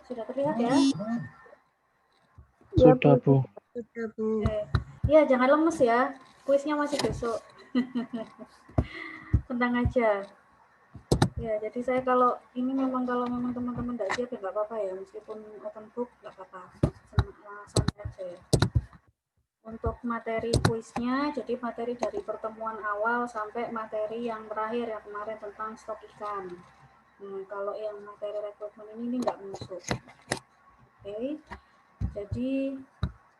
Sudah terlihat ya? Sudah, Bu. Sudah, Bu. Ya, jangan lemes ya. Kuisnya masih besok. Tenang aja. Ya, jadi saya kalau memang teman-teman tidak siap ya nggak apa-apa ya, meskipun open book nggak apa-apa. Santai aja ya. Untuk materi kuisnya, jadi materi dari pertemuan awal sampai materi yang terakhir yang kemarin tentang stok ikan. Kalau yang materi rekrutmen ini nggak masuk. Oke, jadi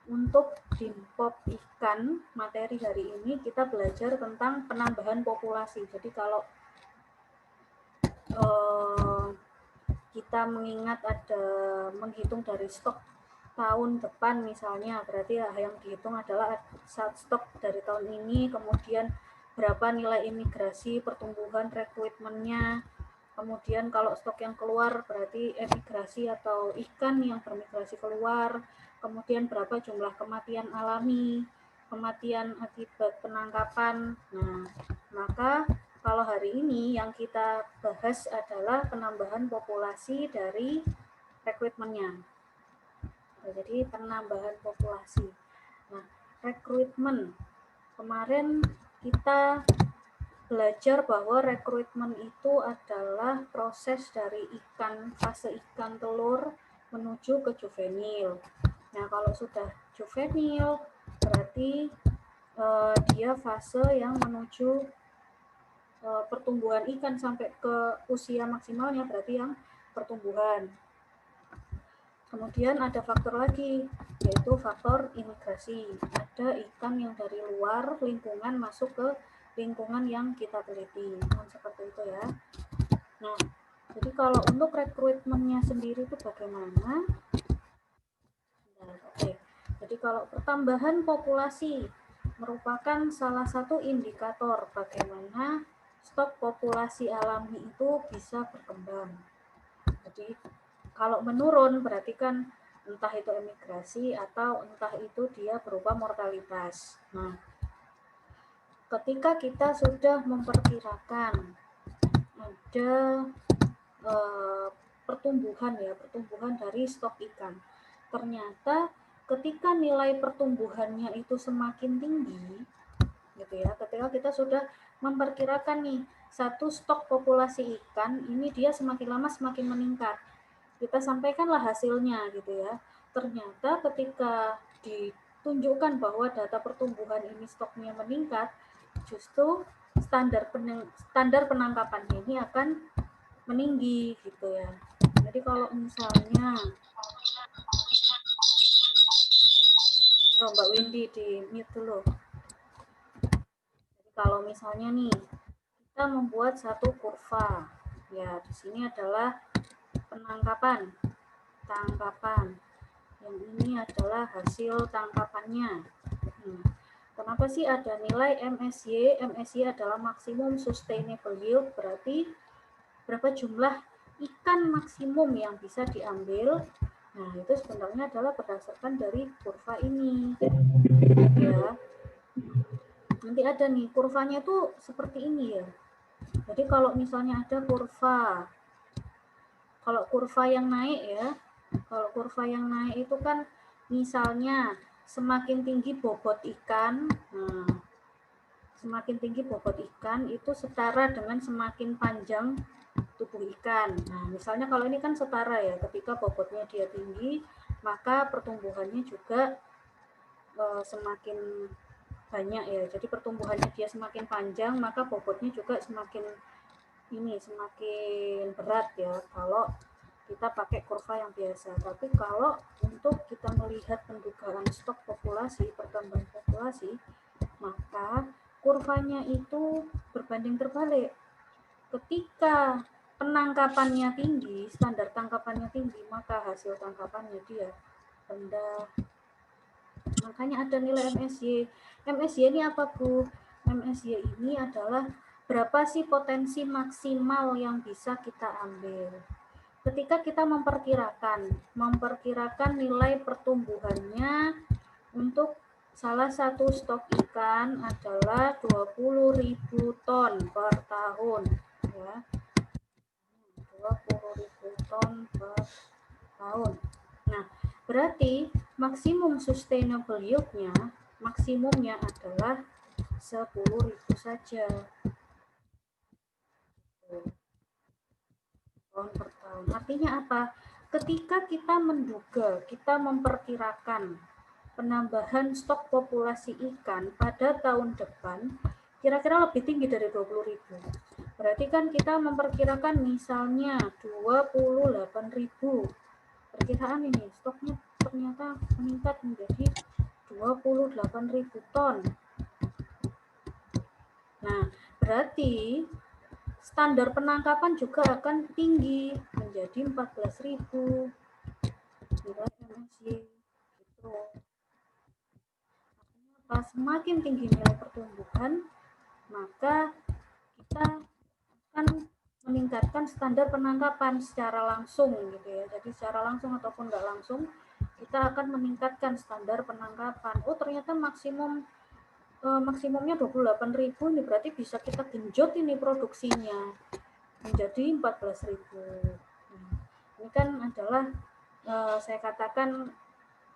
untuk Dinpop ikan materi hari ini kita belajar tentang penambahan populasi. Jadi kalau kita mengingat ada menghitung dari stok tahun depan misalnya, berarti yang dihitung adalah stok dari tahun ini, kemudian berapa nilai imigrasi, pertumbuhan rekrutmennya, kemudian kalau stok yang keluar berarti emigrasi atau ikan yang bermigrasi keluar, kemudian berapa jumlah kematian alami, kematian akibat penangkapan. Nah, maka kalau hari ini yang kita bahas adalah penambahan populasi dari rekrutmennya. Jadi penambahan populasi. Nah, rekrutmen. Kemarin kita belajar bahwa rekrutmen itu adalah proses dari fase ikan telur menuju ke juvenil. Nah, kalau sudah juvenil berarti dia fase yang menuju pertumbuhan ikan sampai ke usia maksimalnya, berarti yang pertumbuhan. Kemudian ada faktor lagi, yaitu faktor imigrasi. Ada ikan yang dari luar lingkungan masuk ke lingkungan yang kita teliti. Seperti itu ya. Nah, jadi kalau untuk rekrutmennya sendiri itu bagaimana? Oke. Jadi kalau pertambahan populasi merupakan salah satu indikator bagaimana stok populasi alami itu bisa berkembang. Jadi kalau menurun berarti kan entah itu emigrasi atau entah itu dia berupa mortalitas. Nah, ketika kita sudah memperkirakan ada pertumbuhan dari stok ikan, ternyata ketika nilai pertumbuhannya itu semakin tinggi, gitu ya, ketika kita sudah memperkirakan nih satu stok populasi ikan ini dia semakin lama semakin meningkat, kita sampaikanlah hasilnya gitu ya. Ternyata ketika ditunjukkan bahwa data pertumbuhan ini stoknya meningkat, justru standar penangkapannya ini akan meninggi gitu ya. Jadi kalau misalnya Mbak Windy di mute dulu. Jadi kalau misalnya nih kita membuat satu kurva, ya di sini adalah tangkapan. Yang ini adalah hasil tangkapannya. Kenapa sih ada nilai MSY? MSY adalah maksimum sustainable yield, berarti berapa jumlah ikan maksimum yang bisa diambil. Nah, itu sebenarnya adalah berdasarkan dari kurva ini. Ya. Nanti ada nih, kurvanya tuh seperti ini ya. Jadi kalau misalnya ada kurva, kalau kurva yang naik ya, kalau kurva yang naik itu kan misalnya semakin tinggi bobot ikan, semakin tinggi bobot ikan itu setara dengan semakin panjang tubuh ikan. Nah, misalnya kalau ini kan setara ya, ketika bobotnya dia tinggi, maka pertumbuhannya juga semakin banyak ya. Jadi pertumbuhannya dia semakin panjang, maka bobotnya juga semakin berat ya kalau kita pakai kurva yang biasa. Tapi kalau untuk kita melihat pendugaan stok populasi, pertambahan populasi, maka kurvanya itu berbanding terbalik. Ketika penangkapannya tinggi, standar tangkapannya tinggi, maka hasil tangkapannya dia rendah. Makanya ada nilai MSY. MSY ini apa, Bu? MSY ini adalah berapa sih potensi maksimal yang bisa kita ambil. Ketika kita memperkirakan nilai pertumbuhannya untuk salah satu stok ikan adalah 20.000 ton per tahun ya. 20.000 ton per tahun. Nah, berarti maksimum sustainable yield-nya, maksimumnya adalah 10.000 saja. Tahun per tahun. Artinya apa? Ketika kita menduga, kita memperkirakan penambahan stok populasi ikan pada tahun depan kira-kira lebih tinggi dari 20.000. Berarti kan kita memperkirakan misalnya 28.000. Perkiraan ini stoknya ternyata meningkat menjadi 28.000 ton. Nah, berarti standar penangkapan juga akan tinggi menjadi 14.000 nilai MSY gitu. Artinya semakin tinggi nilai pertumbuhan, maka kita akan meningkatkan standar penangkapan secara langsung gitu ya. Jadi secara langsung ataupun nggak langsung kita akan meningkatkan standar penangkapan. Oh ternyata maksimumnya 28.000 ini berarti bisa kita genjot ini produksinya menjadi 14.000. Nah, ini kan adalah saya katakan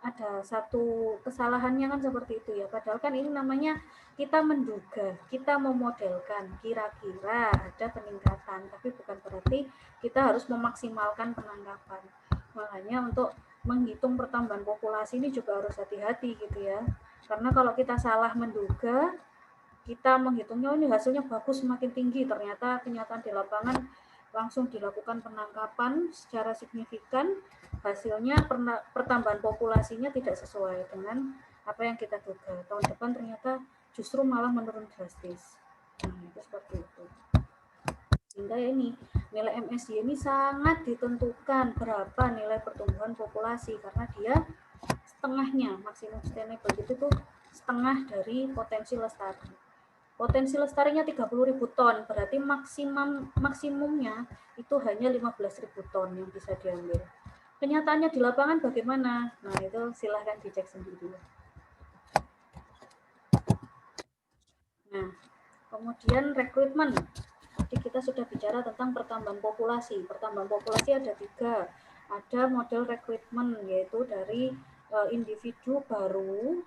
ada satu kesalahannya kan seperti itu ya. Padahal kan ini namanya kita menduga, kita memodelkan kira-kira ada peningkatan, tapi bukan berarti kita harus memaksimalkan penangkapan. Makanya untuk menghitung pertambahan populasi ini juga harus hati-hati gitu ya. Karena kalau kita salah menduga, kita menghitungnya ini hasilnya bagus semakin tinggi, ternyata kenyataan di lapangan langsung dilakukan penangkapan secara signifikan, hasilnya pertambahan populasinya tidak sesuai dengan apa yang kita duga. Tahun depan ternyata justru malah menurun drastis. Nah, itu seperti itu. Sehingga ini nilai MSY ini sangat ditentukan berapa nilai pertumbuhan populasi karena dia setengahnya maksimum sustainable itu tuh setengah dari potensi lestari. Potensi lestarinya 30.000 ton, berarti maksimumnya itu hanya 15.000 ton yang bisa diambil. Kenyataannya di lapangan bagaimana? Nah, itu silahkan dicek sendiri. Nah, kemudian rekrutmen. Tadi kita sudah bicara tentang pertambahan populasi. Pertambahan populasi ada 3. Ada model rekrutmen, yaitu dari individu baru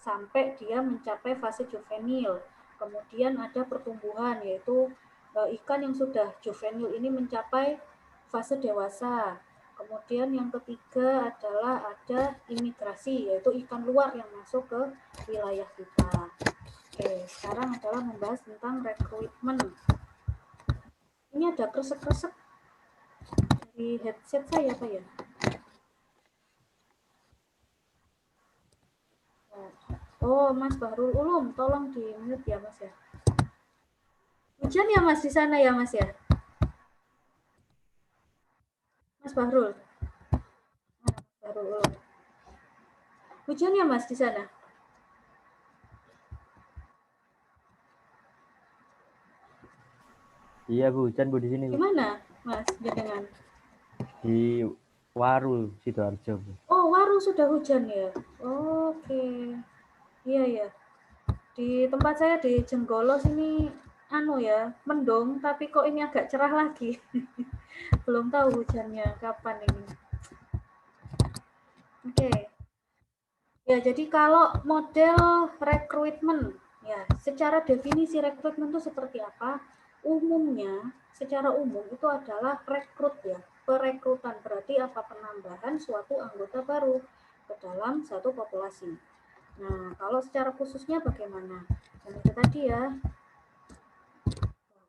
sampai dia mencapai fase juvenil. Kemudian ada pertumbuhan, yaitu ikan yang sudah juvenil ini mencapai fase dewasa. Kemudian yang ketiga adalah ada imigrasi, yaitu ikan luar yang masuk ke wilayah kita. Oke, sekarang adalah membahas tentang rekrutmen. Ini ada kresek-kresek di headset saya apa ya? Oh, Mas Bahrul Ulum, tolong di mute ya Mas ya. Hujan ya Mas di sana ya Mas ya? Mas Bahrul. Bahrul Ulum. Hujan ya Mas di sana? Iya Bu, hujan Bu di sini. Di mana Mas jenengan? Di Waru, Sidoarjo Bu. Oh, Waru sudah hujan ya? Oke. Iya ya. Di tempat saya di Jenggolo sini anu ya, mendung tapi kok ini agak cerah lagi. Belum tahu hujannya kapan ini. Oke. Ya, jadi kalau model rekrutmen, ya, secara definisi rekrutmen itu seperti apa? Umumnya, secara umum itu adalah rekrut ya, perekrutan berarti apa? Penambahan suatu anggota baru ke dalam satu populasi. Nah, kalau secara khususnya bagaimana? Yang itu tadi ya,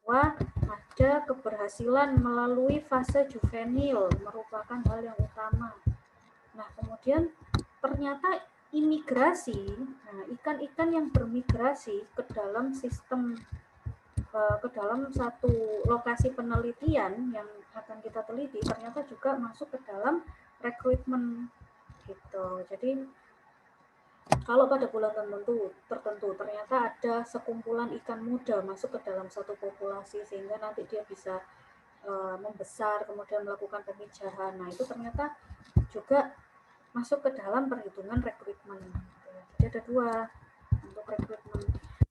bahwa ada keberhasilan melalui fase juvenil merupakan hal yang utama. Nah, kemudian ternyata imigrasi, nah ikan-ikan yang bermigrasi ke dalam sistem ke dalam satu lokasi penelitian yang akan kita teliti ternyata juga masuk ke dalam rekrutmen gitu. Jadi kalau pada bulan tertentu ternyata ada sekumpulan ikan muda masuk ke dalam satu populasi sehingga nanti dia bisa membesar kemudian melakukan pemijahan. Nah, itu ternyata juga masuk ke dalam perhitungan rekrutmen. Jadi ada 2 untuk rekrutmen,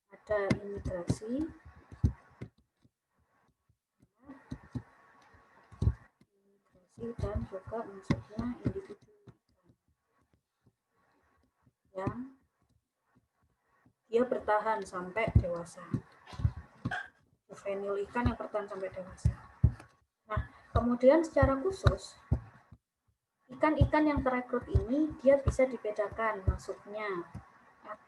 ada imigrasi dan juga masuknya individu yang dia bertahan sampai dewasa. Juvenil ikan yang bertahan sampai dewasa. Nah, kemudian secara khusus ikan-ikan yang terekrut ini dia bisa dibedakan masuknya.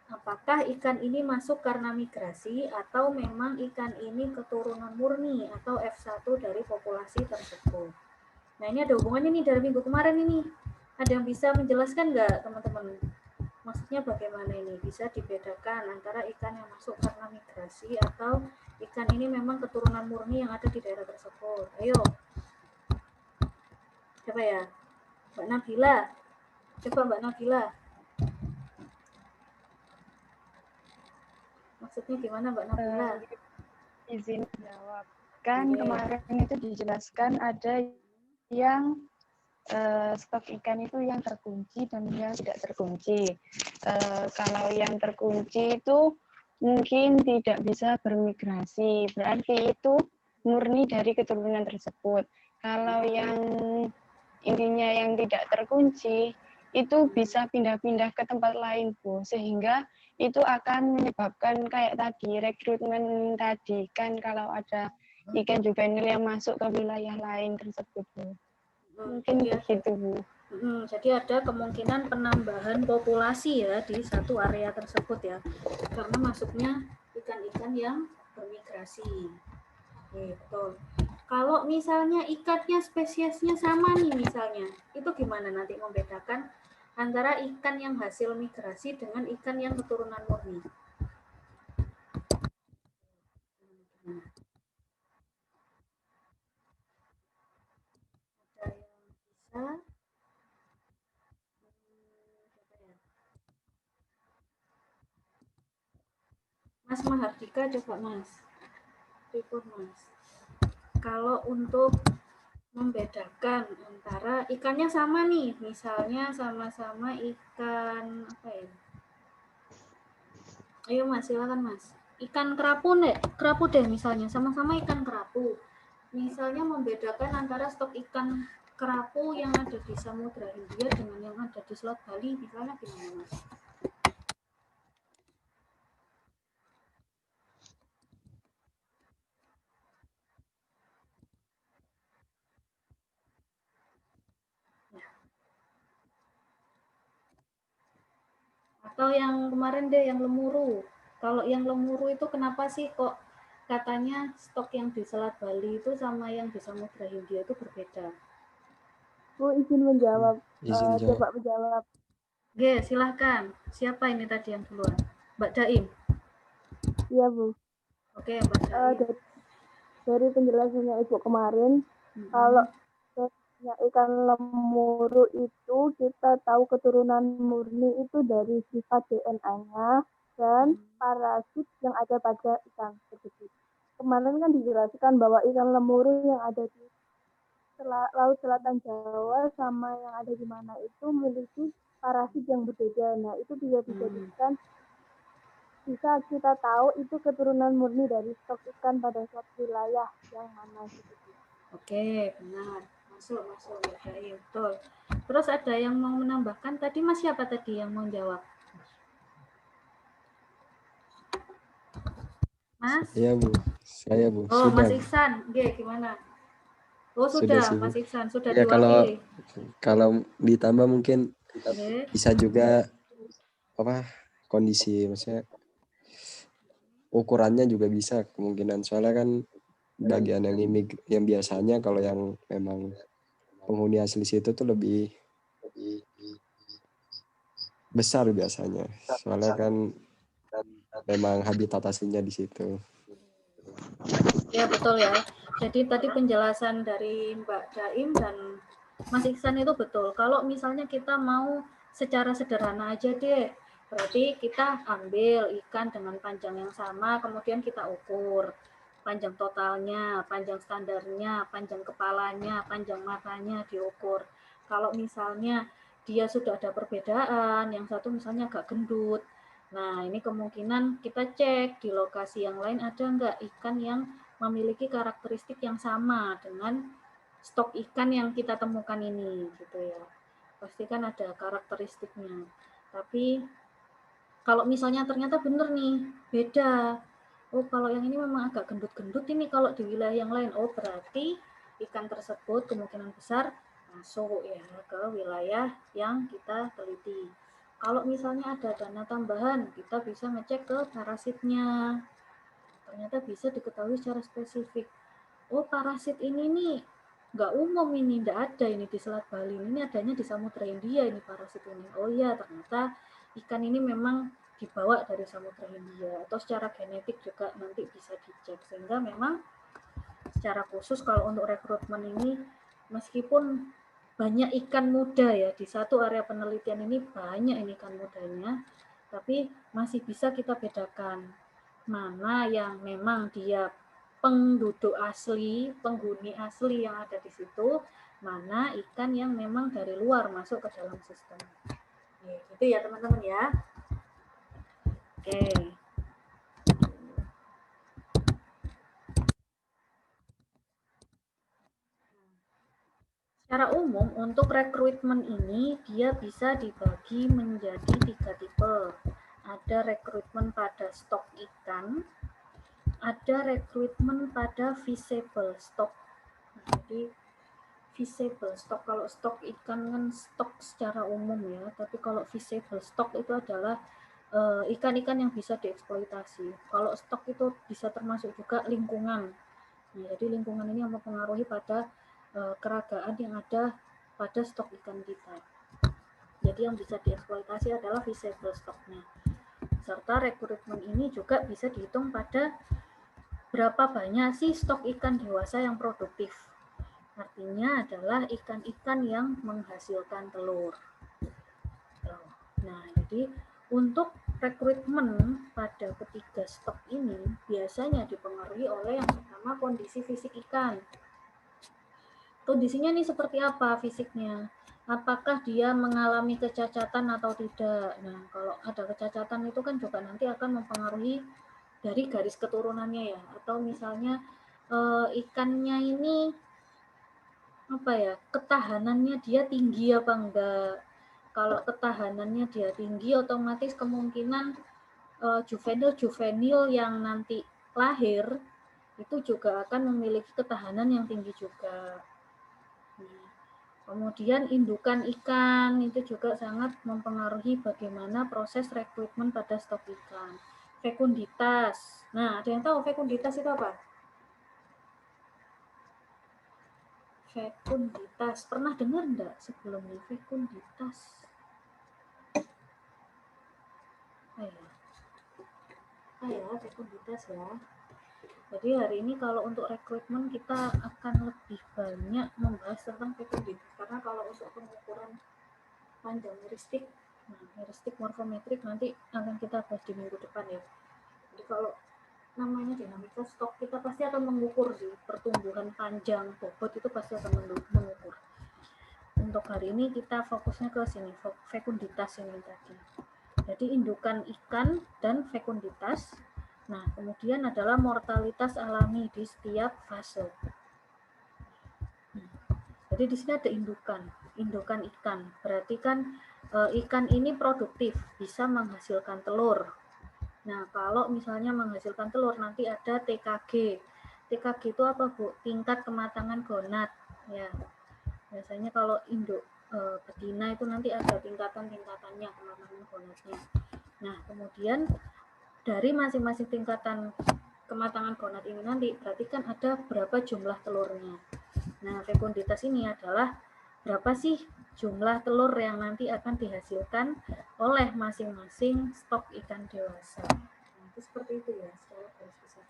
Apakah ikan ini masuk karena migrasi atau memang ikan ini keturunan murni atau F1 dari populasi tersebut. Nah, ini ada hubungannya nih dari minggu kemarin ini. Ada yang bisa menjelaskan nggak teman-teman? Maksudnya bagaimana ini? Bisa dibedakan antara ikan yang masuk karena migrasi atau ikan ini memang keturunan murni yang ada di daerah tersebut. Ayo. Coba ya. Mbak Nabila. Coba Mbak Nabila. Maksudnya gimana Mbak Nabila? Izin jawab. Kan kemarin itu dijelaskan ada yang stok ikan itu yang terkunci dan yang tidak terkunci. Kalau yang terkunci itu mungkin tidak bisa bermigrasi, berarti itu murni dari keturunan tersebut. Kalau yang intinya yang tidak terkunci itu bisa pindah-pindah ke tempat lain, Bu, sehingga itu akan menyebabkan kayak tadi rekrutmen tadi kan kalau ada ikan juvenil yang masuk ke wilayah lain tersebut, Bu. Mungkin begitu, Bu. Jadi ada kemungkinan penambahan populasi ya di satu area tersebut ya, karena masuknya ikan-ikan yang bermigrasi. Gitu. Kalau misalnya ikannya spesiesnya sama nih misalnya, itu gimana nanti membedakan antara ikan yang hasil migrasi dengan ikan yang keturunan murni? Ada yang bisa? Mas Mahardika coba Mas. Report Mas. Kalau untuk membedakan antara ikannya sama nih, misalnya sama-sama ikan apa ya? Ayo Mas, silakan Mas. Ikan kerapu deh misalnya, sama-sama ikan kerapu. Misalnya membedakan antara stok ikan kerapu yang ada di Samudra Hindia dengan yang ada di Selat Bali, misalnya gimana Mas? Atau yang kemarin deh yang lemuru. Kalau yang lemuru itu kenapa sih kok katanya stok yang di Selat Bali itu sama yang di Samudra Hindia itu berbeda? Bu izin menjawab. Izin jawab. Coba menjawab. Oke, silahkan. Siapa ini tadi yang duluan? Mbak Daim? Iya, Bu. Oke, Mbak Daim. Dari penjelasannya Ibu kemarin, kalau ikan lemuru itu kita tahu keturunan murni itu dari sifat DNA-nya dan parasit yang ada pada ikan tersebut. Kemarin kan dijelaskan bahwa ikan lemuru yang ada di Laut Selatan Jawa sama yang ada di mana itu memiliki parasit yang berbeda. Nah, itu bisa dijadikan bisa kita tahu itu keturunan murni dari stok ikan pada suatu wilayah yang mana gitu. Oke, benar. Masuk ya, betul. Terus ada yang mau menambahkan tadi Mas siapa tadi yang mau jawab? Mas? Iya, Bu. Saya, Bu. Oh, Sudah, Mas Iksan. Oke, gimana? Oh, sudah sih, Bu. Mas Iksan, sudah Ya, diwakili. kalau ditambah mungkin Oke. bisa juga kondisi, maksudnya ukurannya juga bisa kemungkinan, soalnya kan bagian yang biasanya kalau yang memang penghuni asli situ tuh lebih besar biasanya, soalnya kan memang habitat aslinya di situ. Ya, betul ya. Jadi tadi penjelasan dari Mbak Daim dan Mas Iksan itu betul. Kalau misalnya kita mau secara sederhana aja deh, berarti kita ambil ikan dengan panjang yang sama, kemudian kita ukur panjang totalnya, panjang standarnya, panjang kepalanya, panjang matanya diukur. Kalau misalnya dia sudah ada perbedaan, yang satu misalnya agak gendut, nah ini kemungkinan kita cek di lokasi yang lain ada nggak ikan yang memiliki karakteristik yang sama dengan stok ikan yang kita temukan ini gitu ya. Pasti kan ada karakteristiknya. Tapi kalau misalnya ternyata benar nih, beda. Oh, kalau yang ini memang agak gendut-gendut ini kalau di wilayah yang lain. Oh, berarti ikan tersebut kemungkinan besar masuk ya ke wilayah yang kita teliti. Kalau misalnya ada dana tambahan, kita bisa ngecek ke parasitnya. Ternyata bisa diketahui secara spesifik. Oh, parasit ini nih nggak umum ini, nggak ada ini di Selat Bali. Ini adanya di Samudra India ini parasit ini. Oh iya, ternyata ikan ini memang dibawa dari Samudra India, atau secara genetik juga nanti bisa dicek, sehingga memang secara khusus kalau untuk rekrutmen ini, meskipun banyak ikan muda ya di satu area penelitian ini, banyak ini ikan mudanya, tapi masih bisa kita bedakan mana yang memang dia penduduk asli, penghuni asli yang ada di situ, mana ikan yang memang dari luar masuk ke dalam sistem. Gitu ya teman-teman ya. Oke. Secara umum untuk rekrutmen ini dia bisa dibagi menjadi 3 tipe. Ada rekrutmen pada stok ikan, ada rekrutmen pada visible stock. Jadi visible stock, kalau stok ikan kan stok secara umum ya, tapi kalau visible stock itu adalah ikan-ikan yang bisa dieksploitasi. Kalau stok itu bisa termasuk juga lingkungan. Nah, jadi lingkungan ini yang mempengaruhi pada keragaan yang ada pada stok ikan kita. Jadi yang bisa dieksploitasi adalah visible stocknya. Serta rekrutmen ini juga bisa dihitung pada berapa banyak sih stok ikan dewasa yang produktif. Artinya adalah ikan-ikan yang menghasilkan telur. Nah, jadi untuk rekrutmen pada ketiga stok ini biasanya dipengaruhi oleh yang pertama kondisi fisik ikan. Kondisinya nih seperti apa fisiknya? Apakah dia mengalami kecacatan atau tidak? Nah, kalau ada kecacatan itu kan juga nanti akan mempengaruhi dari garis keturunannya ya. Atau misalnya ikannya ini apa ya, ketahanannya dia tinggi apa enggak. Kalau ketahanannya dia tinggi, otomatis kemungkinan juvenil yang nanti lahir itu juga akan memiliki ketahanan yang tinggi juga. Kemudian indukan ikan itu juga sangat mempengaruhi bagaimana proses rekrutmen pada stok ikan. Fekunditas. Nah, ada yang tahu fekunditas itu apa? Fekunditas. Pernah dengar enggak sebelumnya fekunditas? Fekunditas ya. Jadi hari ini kalau untuk rekrutmen kita akan lebih banyak membahas tentang fekunditas, karena kalau untuk pengukuran panjang heuristik, heuristik morfometrik nanti akan kita bahas di minggu depan ya. Jadi kalau namanya dinamika stok, kita pasti akan mengukur sih pertumbuhan panjang bobot, itu pasti akan mengukur. Untuk hari ini kita fokusnya ke sini, fekunditas ini tadi. Jadi indukan ikan dan fekunditas. Nah, kemudian adalah mortalitas alami di setiap fase. Jadi di sini ada indukan ikan. Berarti kan ikan ini produktif, bisa menghasilkan telur. Nah, kalau misalnya menghasilkan telur nanti ada TKG. TKG itu apa, Bu? Tingkat kematangan gonad. Ya. Biasanya kalau induk betina itu nanti ada tingkatan-tingkatannya kematangan gonadnya. Nah, kemudian dari masing-masing tingkatan kematangan gonad ini nanti berarti kan ada berapa jumlah telurnya. Nah, fekunditas ini adalah berapa sih jumlah telur yang nanti akan dihasilkan oleh masing-masing stok ikan dewasa. Nah, itu seperti itu ya secara garis besar.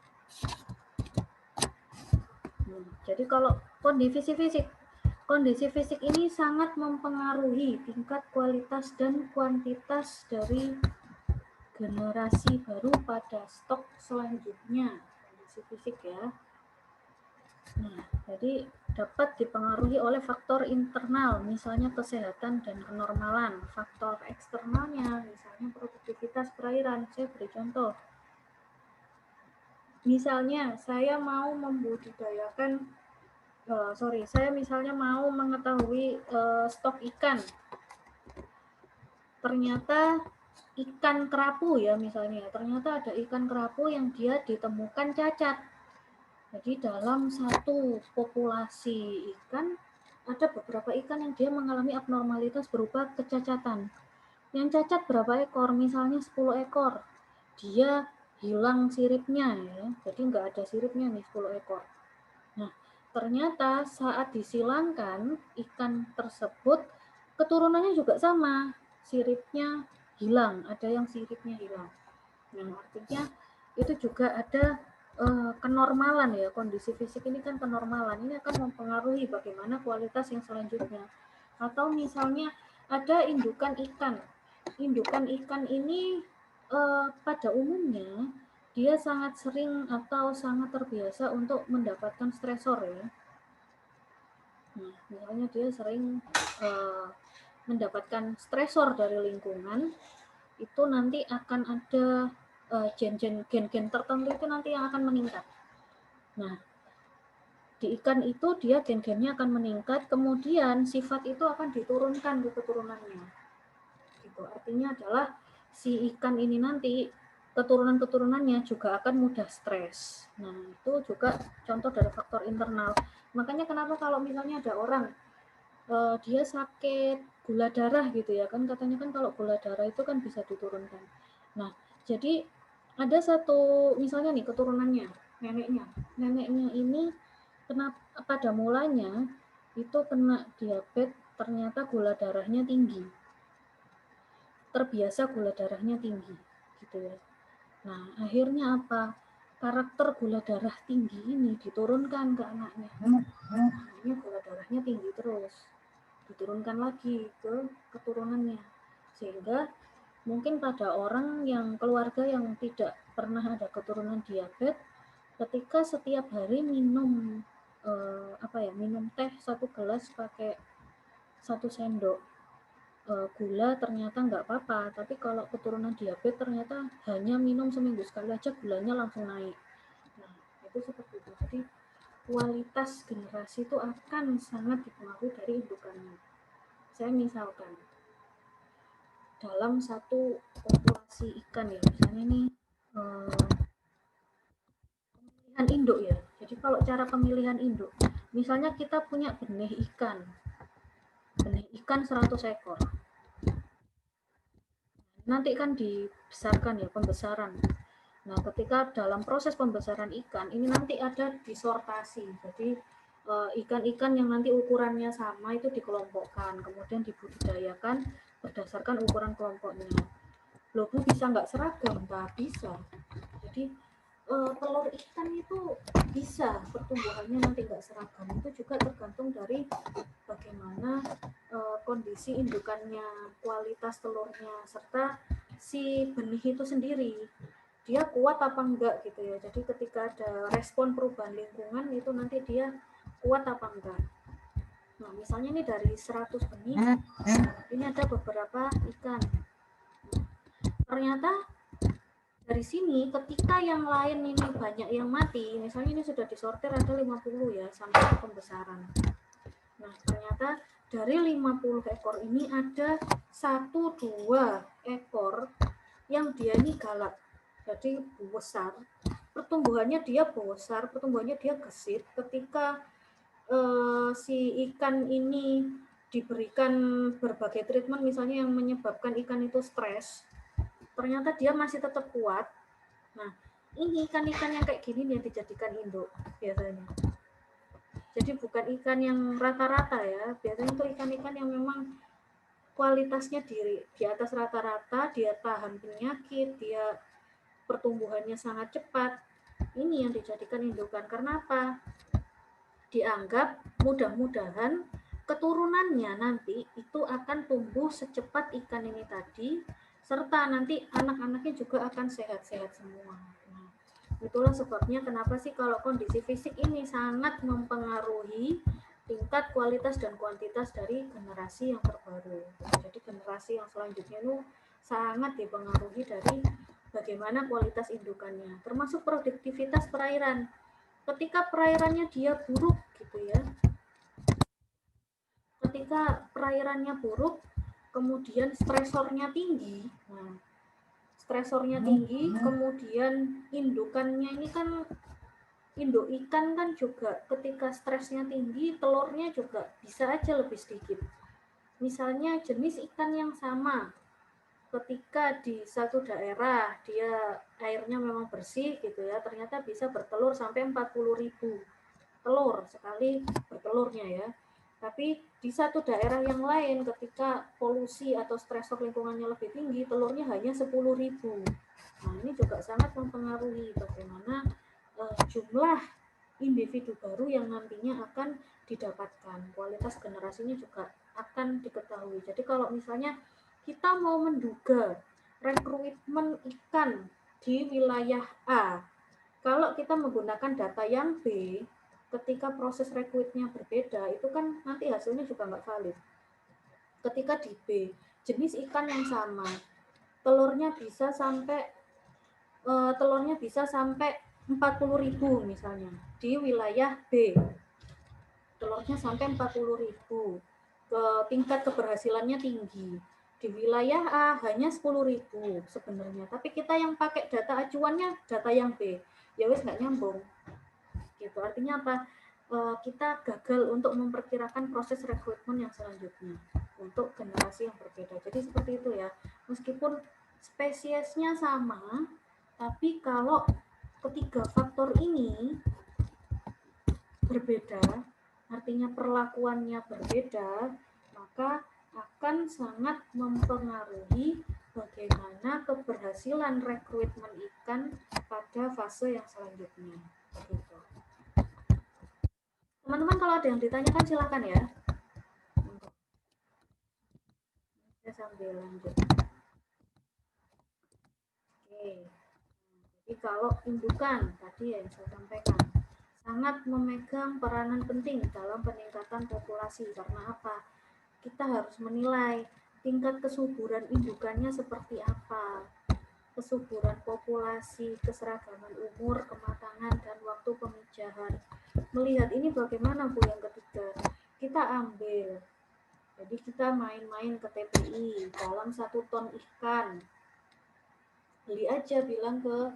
Jadi kalau kondisi fisik ini sangat mempengaruhi tingkat kualitas dan kuantitas dari generasi baru pada stok selanjutnya, kondisi fisik ya. Nah, jadi dapat dipengaruhi oleh faktor internal, misalnya kesehatan dan kenormalan. Faktor eksternalnya, misalnya produktivitas perairan. Saya beri contoh. Misalnya, saya mau membudidayakan saya misalnya mau mengetahui stok ikan. Ternyata ikan kerapu ya misalnya, ternyata ada ikan kerapu yang dia ditemukan cacat. Jadi dalam satu populasi ikan, ada beberapa ikan yang dia mengalami abnormalitas berupa kecacatan. Yang cacat berapa ekor? Misalnya 10 ekor. Dia hilang siripnya ya, jadi nggak ada siripnya nih 10 ekor. Nah, ternyata saat disilangkan ikan tersebut keturunannya juga sama, siripnya hilang, ada yang siripnya hilang. Nah, artinya itu juga ada kenormalan ya, kondisi fisik ini kan kenormalan, ini akan mempengaruhi bagaimana kualitas yang selanjutnya. Atau misalnya ada indukan ikan ini pada umumnya dia sangat sering atau sangat terbiasa untuk mendapatkan stresor ya. Nah, misalnya dia sering mendapatkan stresor dari lingkungan, itu nanti akan ada gen-gen tertentu itu nanti yang akan meningkat. Nah, di ikan itu dia gen-gennya akan meningkat, kemudian sifat itu akan diturunkan ke keturunannya. Gitu. Artinya adalah si ikan ini nanti keturunan-keturunannya juga akan mudah stres. Nah, itu juga contoh dari faktor internal. Makanya kenapa kalau misalnya ada orang dia sakit gula darah gitu ya kan, katanya kan kalau gula darah itu kan bisa diturunkan. Nah, jadi ada satu misalnya nih keturunannya, neneknya ini pada mulanya itu kena diabetes, ternyata gula darahnya tinggi, terbiasa gula darahnya tinggi gitu ya. Nah, akhirnya apa? Karakter gula darah tinggi ini diturunkan ke anaknya. Anaknya gula darahnya tinggi terus, diturunkan lagi ke keturunannya, sehingga mungkin pada orang yang keluarga yang tidak pernah ada keturunan diabetes, ketika setiap hari minum minum teh 1 gelas pakai 1 sendok gula ternyata nggak apa-apa, tapi kalau keturunan diabetes ternyata hanya minum seminggu sekali aja gulanya langsung naik. Nah, itu seperti itu. Jadi kualitas generasi itu akan sangat dipengaruhi dari indukannya. Saya misalkan dalam satu populasi ikan ya, misalnya ini pemilihan induk ya. Jadi kalau cara pemilihan induk, misalnya kita punya benih ikan 100 ekor. Nanti kan dibesarkan ya, pembesaran. Nah, ketika dalam proses pembesaran ikan, ini nanti ada disortasi. Jadi ikan-ikan yang nanti ukurannya sama itu dikelompokkan, kemudian dibudidayakan berdasarkan ukuran kelompoknya. Loh, Bu, bisa nggak seragam? Nggak bisa. Jadi telur ikan itu bisa pertumbuhannya nanti nggak seragam. Itu juga tergantung dari bagaimana kondisi indukannya, kualitas telurnya, serta si benih itu sendiri. Dia kuat apa enggak gitu ya. Jadi ketika ada respon perubahan lingkungan itu nanti dia kuat apa enggak. Nah, misalnya ini dari 100 benih, ini ada beberapa ikan. Ternyata dari sini ketika yang lain ini banyak yang mati, misalnya ini sudah disortir ada 50 ya sampai pembesaran. Nah, ternyata dari 50 ekor ini ada 1-2 ekor yang dia ini galak. Jadi besar, pertumbuhannya dia besar, pertumbuhannya dia gesit. Ketika si ikan ini diberikan berbagai treatment misalnya yang menyebabkan ikan itu stres, ternyata dia masih tetap kuat. Nah, ini ikan-ikan yang kayak gini yang dijadikan induk biasanya. Jadi bukan ikan yang rata-rata ya, biasanya itu ikan-ikan yang memang kualitasnya di atas rata-rata, dia tahan penyakit, dia pertumbuhannya sangat cepat. Ini yang dijadikan indukan. Karena apa? Dianggap mudah-mudahan keturunannya nanti itu akan tumbuh secepat ikan ini tadi, serta nanti anak-anaknya juga akan sehat-sehat semua. Nah, itulah sebabnya kenapa sih kalau kondisi fisik ini sangat mempengaruhi tingkat kualitas dan kuantitas dari generasi yang terbaru. Jadi generasi yang selanjutnya itu sangat dipengaruhi dari bagaimana kualitas indukannya, termasuk produktivitas perairan. Ketika perairannya dia buruk gitu gitu ya. Ketika perairannya buruk, kemudian stresornya tinggi. Nah, stresornya tinggi, kemudian indukannya ini kan, induk ikan kan juga ketika stresnya tinggi, telurnya juga bisa aja lebih sedikit. Misalnya jenis ikan yang sama, ketika di satu daerah dia airnya memang bersih gitu ya, ternyata bisa bertelur sampai 40.000 telur sekali bertelurnya ya. Tapi di satu daerah yang lain ketika polusi atau stresor lingkungannya lebih tinggi, telurnya hanya 10.000. Nah, ini juga sangat mempengaruhi bagaimana jumlah individu baru yang nantinya akan didapatkan. Kualitas generasinya juga akan diketahui. Jadi kalau misalnya kita mau menduga rekrutmen ikan di wilayah A, kalau kita menggunakan data yang B, ketika proses rekrutnya berbeda, itu kan nanti hasilnya juga nggak valid. Ketika di B, jenis ikan yang sama, telurnya bisa sampai 40.000 misalnya di wilayah B, telurnya sampai 40.000, tingkat keberhasilannya tinggi. Di wilayah A hanya 10.000 sebenarnya, tapi kita yang pakai data acuannya data yang B, ya wes nggak nyambung gitu. Artinya apa? Kita gagal untuk memperkirakan proses rekrutmen yang selanjutnya untuk generasi yang berbeda. Jadi seperti itu ya, meskipun spesiesnya sama, tapi kalau ketiga faktor ini berbeda, artinya perlakuannya berbeda, maka akan sangat mempengaruhi bagaimana keberhasilan rekrutmen ikan pada fase yang selanjutnya. Begitu. Teman-teman kalau ada yang ditanyakan silakan ya. Saya sambil lanjut. Oke. Jadi kalau indukan tadi yang saya sampaikan sangat memegang peranan penting dalam peningkatan populasi. Karena apa? Kita harus menilai tingkat kesuburan indukannya seperti apa, kesuburan populasi, keseragaman umur, kematangan, dan waktu pemijahan. Melihat ini bagaimana Bu yang ketiga? Kita ambil, jadi kita main-main ke TPI dalam 1 ton ikan. Beli aja, bilang ke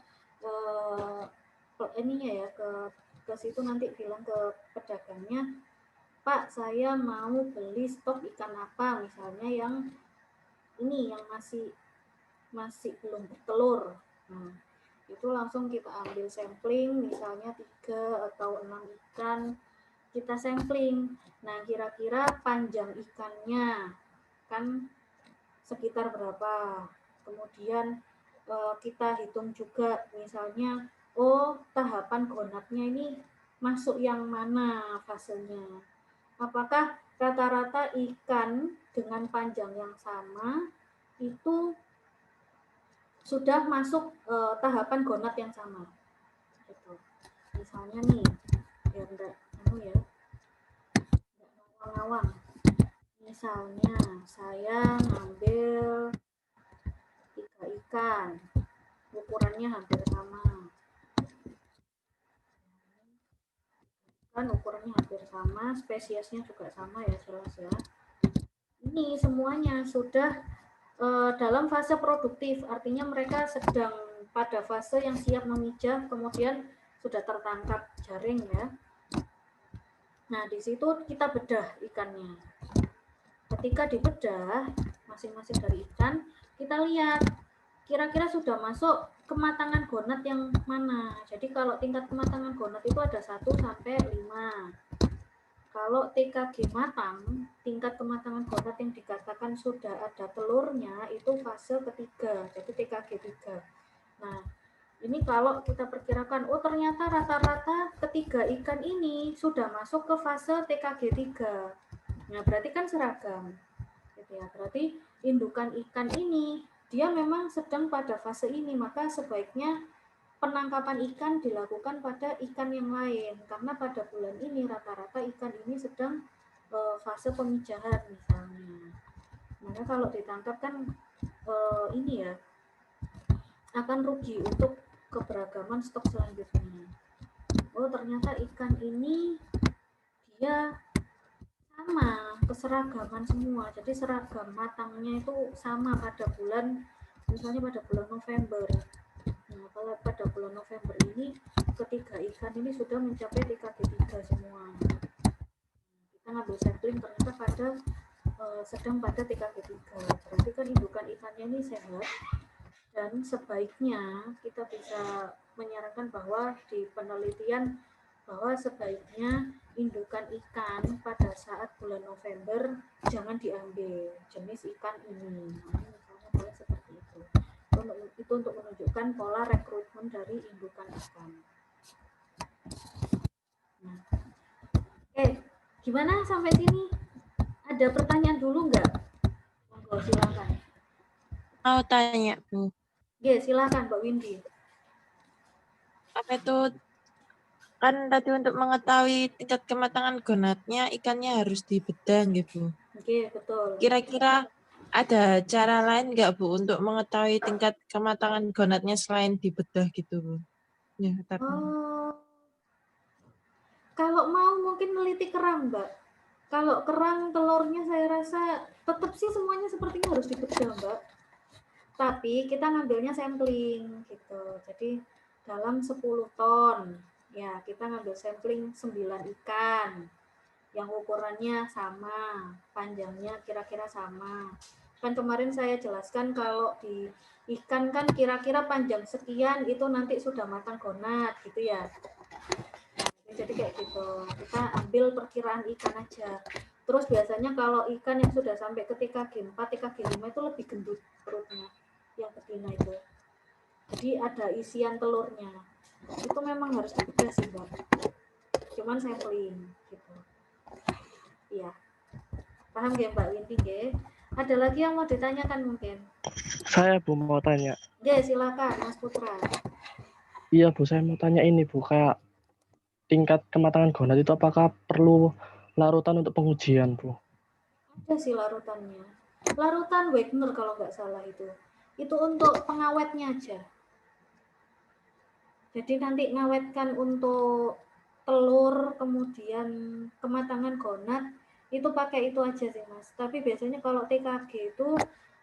ininya ya, ke situ nanti bilang ke pedagangnya, Pak, saya mau beli stok ikan apa, misalnya yang ini yang masih belum bertelur. Nah, itu langsung kita ambil sampling, misalnya 3 atau 6 ikan, kita sampling. Nah, kira-kira panjang ikannya kan sekitar berapa. Kemudian kita hitung juga, misalnya, tahapan gonapnya ini masuk yang mana fasenya. Apakah rata-rata ikan dengan panjang yang sama itu sudah masuk tahapan gonat yang sama gitu. Misalnya nih, biar enggak ngawang-ngawang, misalnya saya ngambil 3 ikan, ukurannya hampir sama, kan ukurannya hampir sama, spesiesnya juga sama ya, jelas ya. Ini semuanya sudah dalam fase produktif, artinya mereka sedang pada fase yang siap memijah, kemudian sudah tertangkap jaring ya. Nah, di situ kita bedah ikannya. Ketika dibedah masing-masing dari ikan, kita lihat kira-kira sudah masuk kematangan gonat yang mana. Jadi kalau tingkat kematangan gonat itu ada 1 sampai 5. Kalau TKG matang, tingkat kematangan gonat yang dikatakan sudah ada telurnya itu fase ketiga, jadi TKG 3. Nah, ini kalau kita perkirakan, ternyata rata-rata ketiga ikan ini sudah masuk ke fase TKG 3. Nah, berarti kan seragam. Gitu ya. Berarti indukan ikan ini dia memang sedang pada fase ini, maka sebaiknya penangkapan ikan dilakukan pada ikan yang lain, karena pada bulan ini rata-rata ikan ini sedang fase pemijahan misalnya. Maka kalau ditangkap kan ini ya akan rugi untuk keberagaman stok selanjutnya. Ternyata ikan ini dia sama, keseragaman semua. Jadi seragam matangnya itu sama pada bulan, misalnya pada bulan November. Nah, kalau pada bulan November ini ketiga ikan ini sudah mencapai TKG3 semua. Kita ngambil sampling ternyata sedang pada TKG3. Berarti kan indukan ikannya ini sehat, dan sebaiknya kita bisa menyarankan bahwa di penelitian bahwa sebaiknya indukan ikan pada saat bulan November jangan diambil jenis ikan ini. Nah, misalnya boleh seperti itu. Itu untuk menunjukkan pola rekrutmen dari indukan ikan. Nah, oke, gimana sampai sini? Ada pertanyaan dulu nggak? Monggo, silakan. Mau tanya, Bu. Oke, silakan Mbak Windy. Apa itu, kan tadi untuk mengetahui tingkat kematangan gonadnya, ikannya harus dibedah, gitu. Oke, betul. Kira-kira ada cara lain nggak, Bu, untuk mengetahui tingkat kematangan gonadnya selain dibedah gitu, Bu? Ya, tapi. Kalau mau mungkin neliti kerang, Mbak. Kalau kerang telurnya saya rasa tetap sih semuanya sepertinya harus dibedah, Mbak. Tapi kita ngambilnya sampling gitu. Jadi dalam 10 ton, ya kita ngambil sampling 9 ikan. Yang ukurannya sama, panjangnya kira-kira sama. Kan kemarin saya jelaskan kalau di ikan kan kira-kira panjang sekian itu nanti sudah matang gonad gitu ya. Nah, jadi kayak gitu. Kita ambil perkiraan ikan aja. Terus biasanya kalau ikan yang sudah sampai ke TKG 4, TKG 5 itu lebih gendut perutnya. Yang betina itu. Jadi ada isian telurnya. Itu memang harus dibedah sih, Mbak. Cuman sampling gitu. Iya. Paham ya Mbak Windy nggih? Ada lagi yang mau ditanyakan mungkin? Saya Bu mau tanya. Nggih, silakan Mas Putra. Iya Bu, saya mau tanya ini Bu, kayak tingkat kematangan gonad itu apakah perlu larutan untuk pengujian Bu? Ada sih larutannya. Larutan Wagner kalau nggak salah itu. Itu untuk pengawetnya aja. Jadi nanti ngawetkan untuk telur, kemudian kematangan gonad, itu pakai itu aja sih Mas. Tapi biasanya kalau TKG itu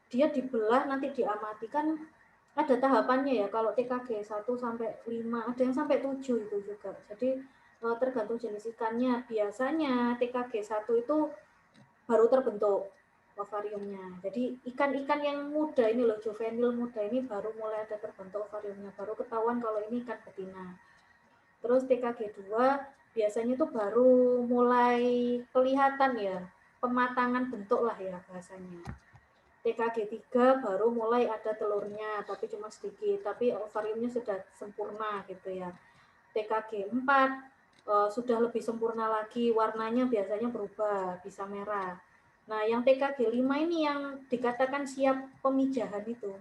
dia dibelah nanti diamati, kan ada tahapannya ya. Kalau TKG 1 sampai 5, ada yang sampai 7 itu juga. Jadi tergantung jenis ikannya. Biasanya TKG 1 itu baru terbentuk ovariumnya. Jadi ikan-ikan yang muda ini loh, juvenil muda ini baru mulai ada terbentuk ovariumnya, baru ketahuan kalau ini ikan betina. Terus TKG 2 biasanya itu baru mulai kelihatan ya, pematangan bentuk lah ya bahasanya. TKG 3 baru mulai ada telurnya, tapi cuma sedikit, tapi ovariumnya sudah sempurna gitu ya. TKG 4 sudah lebih sempurna lagi, warnanya biasanya berubah, bisa merah. Nah, yang TKG 5 ini yang dikatakan siap pemijahan itu.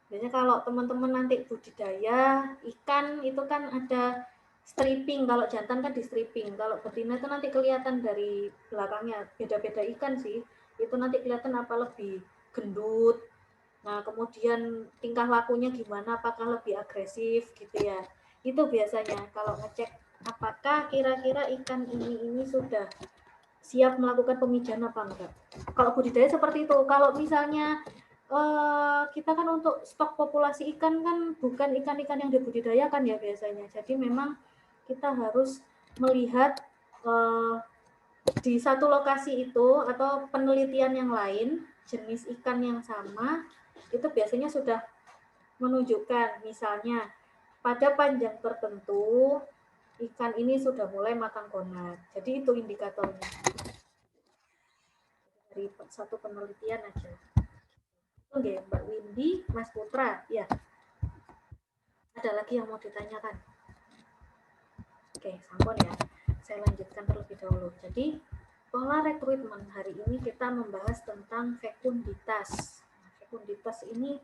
Biasanya kalau teman-teman nanti budidaya ikan itu kan ada stripping, kalau jantan kan di stripping, kalau betina itu nanti kelihatan dari belakangnya, beda-beda ikan sih, itu nanti kelihatan apa lebih gendut, nah kemudian tingkah lakunya gimana, apakah lebih agresif gitu ya, itu biasanya kalau ngecek apakah kira-kira ikan ini sudah siap melakukan pemijahan apa enggak. Kalau budidaya seperti itu. Kalau misalnya kita kan untuk stok populasi ikan kan bukan ikan-ikan yang dibudidayakan ya biasanya. Jadi memang kita harus melihat di satu lokasi itu atau penelitian yang lain jenis ikan yang sama itu biasanya sudah menunjukkan misalnya pada panjang tertentu ikan ini sudah mulai makan gonad. Jadi itu indikatornya. Dari satu penelitian aja. Oke, Mbak Windy, Mas Putra, ya. Ada lagi yang mau ditanyakan? Oke, sampun ya. Saya lanjutkan terlebih dahulu. Jadi, pola rekrutmen hari ini kita membahas tentang fekunditas. Fekunditas ini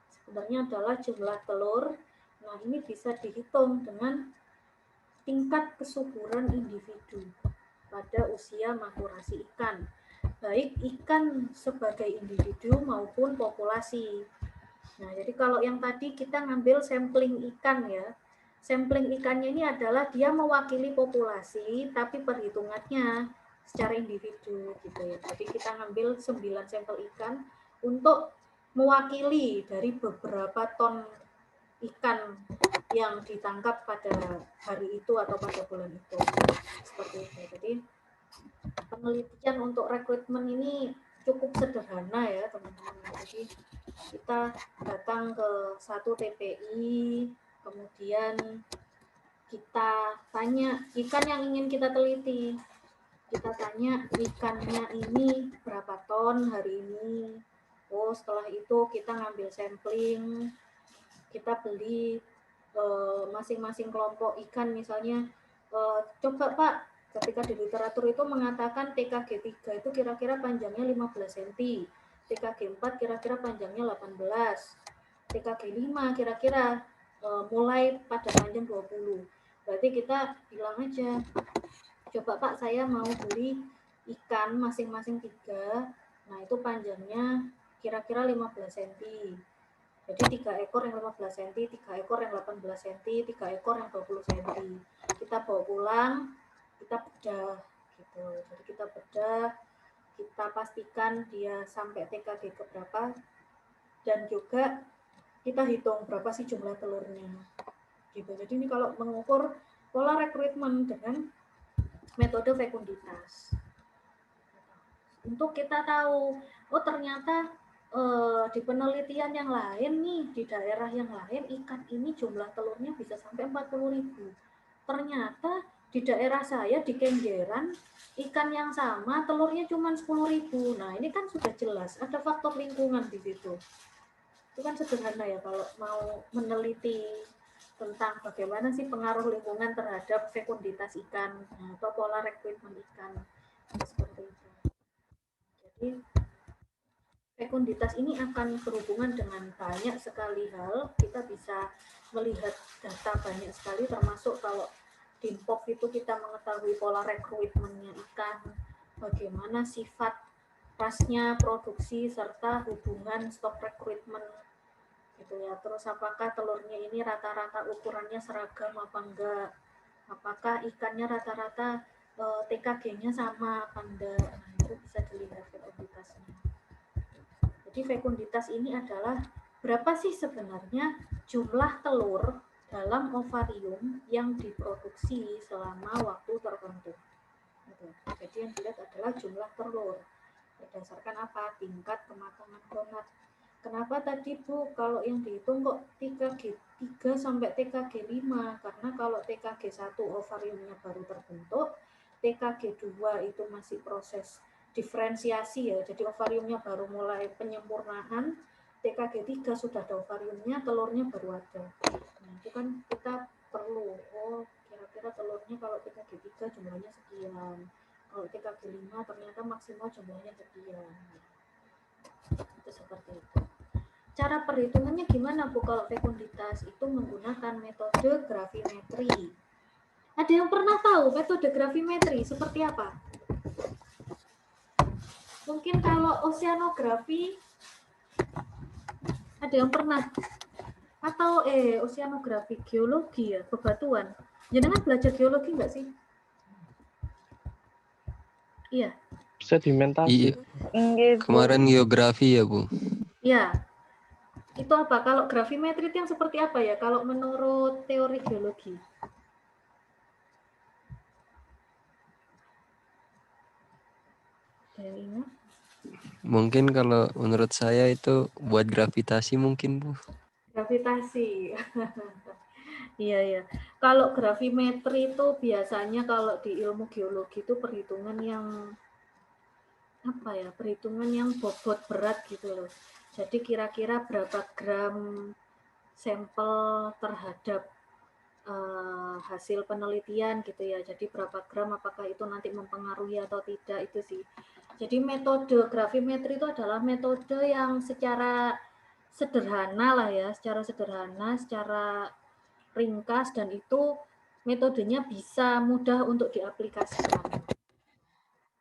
sebenarnya adalah jumlah telur. Nah, ini bisa dihitung dengan tingkat kesuburan individu pada usia maturasi ikan, baik ikan sebagai individu maupun populasi. Nah, jadi kalau yang tadi kita ngambil sampling ikan ya, sampling ikannya ini adalah dia mewakili populasi, tapi perhitungannya secara individu gitu ya. Jadi kita ngambil 9 sampel ikan untuk mewakili dari beberapa ton ikan yang ditangkap pada hari itu atau pada bulan itu. Seperti itu. Jadi penelitian untuk rekrutmen ini cukup sederhana ya teman-teman. Jadi kita datang ke satu TPI, kemudian kita tanya ikan yang ingin kita teliti. Kita tanya ikannya ini berapa ton hari ini. Oh, setelah itu kita ngambil sampling, kita beli masing-masing kelompok ikan misalnya. Coba Pak, ketika di literatur itu mengatakan TKG 3 itu kira-kira panjangnya 15 cm, TKG 4 kira-kira panjangnya 18, TKG 5 kira-kira mulai pada panjang 20. Berarti kita bilang aja, coba Pak saya mau beli ikan masing-masing 3, nah itu panjangnya kira-kira 15 cm. Jadi 3 ekor yang 15 cm, 3 ekor yang 18 cm, 3 ekor yang 20 cm. Kita bawa pulang, kita bedah gitu. Jadi kita bedah, kita pastikan dia sampai TKG ke berapa, dan juga kita hitung berapa sih jumlah telurnya. Gitu. Jadi ini kalau mengukur pola rekrutmen dengan metode fekunditas. Untuk kita tahu, oh ternyata di penelitian yang lain nih, di daerah yang lain, ikan ini jumlah telurnya bisa sampai 40.000. Ternyata di daerah saya, di Kenjeran, ikan yang sama telurnya cuma 10.000. Nah ini kan sudah jelas, ada faktor lingkungan di situ. Itu kan sederhana ya kalau mau meneliti tentang bagaimana sih pengaruh lingkungan terhadap fekunditas ikan atau pola rekrutmen ikan. Seperti itu. Jadi fekunditas ini akan berhubungan dengan banyak sekali hal. Kita bisa melihat data banyak sekali, termasuk kalau di POP itu kita mengetahui pola rekrutmennya ikan, bagaimana sifat rasnya, produksi, serta hubungan stok rekrutmen gitu ya. Terus apakah telurnya ini rata-rata ukurannya seragam apa enggak, apakah ikannya rata-rata TKG-nya sama apa enggak. Nah, itu bisa dilihat fekunditasnya. Jadi fekunditas ini adalah berapa sih sebenarnya jumlah telur dalam ovarium yang diproduksi selama waktu tertentu. Jadi yang dilihat adalah jumlah telur. Berdasarkan apa? Tingkat kematangan gonad. Kenapa tadi Bu, kalau yang dihitung kok TKG 3 sampai TKG 5? Karena kalau TKG 1 ovariumnya baru terbentuk, TKG 2 itu masih proses diferensiasi ya, jadi ovariumnya baru mulai penyempurnaan, TKG 3 sudah ada ovariumnya, telurnya baru ada. Nah itu kan kita perlu, oh kira-kira telurnya kalau TKG 3 jumlahnya sekian, kalau TKG 5 ternyata maksimal jumlahnya sekian. Itu seperti itu. Cara perhitungannya gimana Bu kalau fekunditas? Itu menggunakan metode gravimetri. Ada yang pernah tahu metode gravimetri seperti apa? Mungkin kalau oceanografi ada yang pernah, atau oceanografi geologi ya, bebatuan. Jangan belajar geologi nggak sih? Iya. Sedimentasi. Iya. Kemarin geografi ya Bu. Iya. Itu apa? Kalau gravimetri itu yang seperti apa ya? Kalau menurut teori geologi? Mungkin kalau menurut saya itu buat gravitasi mungkin Bu. Gravitasi. Iya ya. Kalau gravimetri itu biasanya kalau di ilmu geologi itu perhitungan yang apa ya? Perhitungan yang bobot berat gitu loh. Jadi kira-kira berapa gram sampel terhadap hasil penelitian gitu ya. Jadi berapa gram, apakah itu nanti mempengaruhi atau tidak, itu sih. Jadi metode gravimetri itu adalah metode yang secara sederhana lah ya, secara sederhana, secara ringkas, dan itu metodenya bisa mudah untuk diaplikasikan.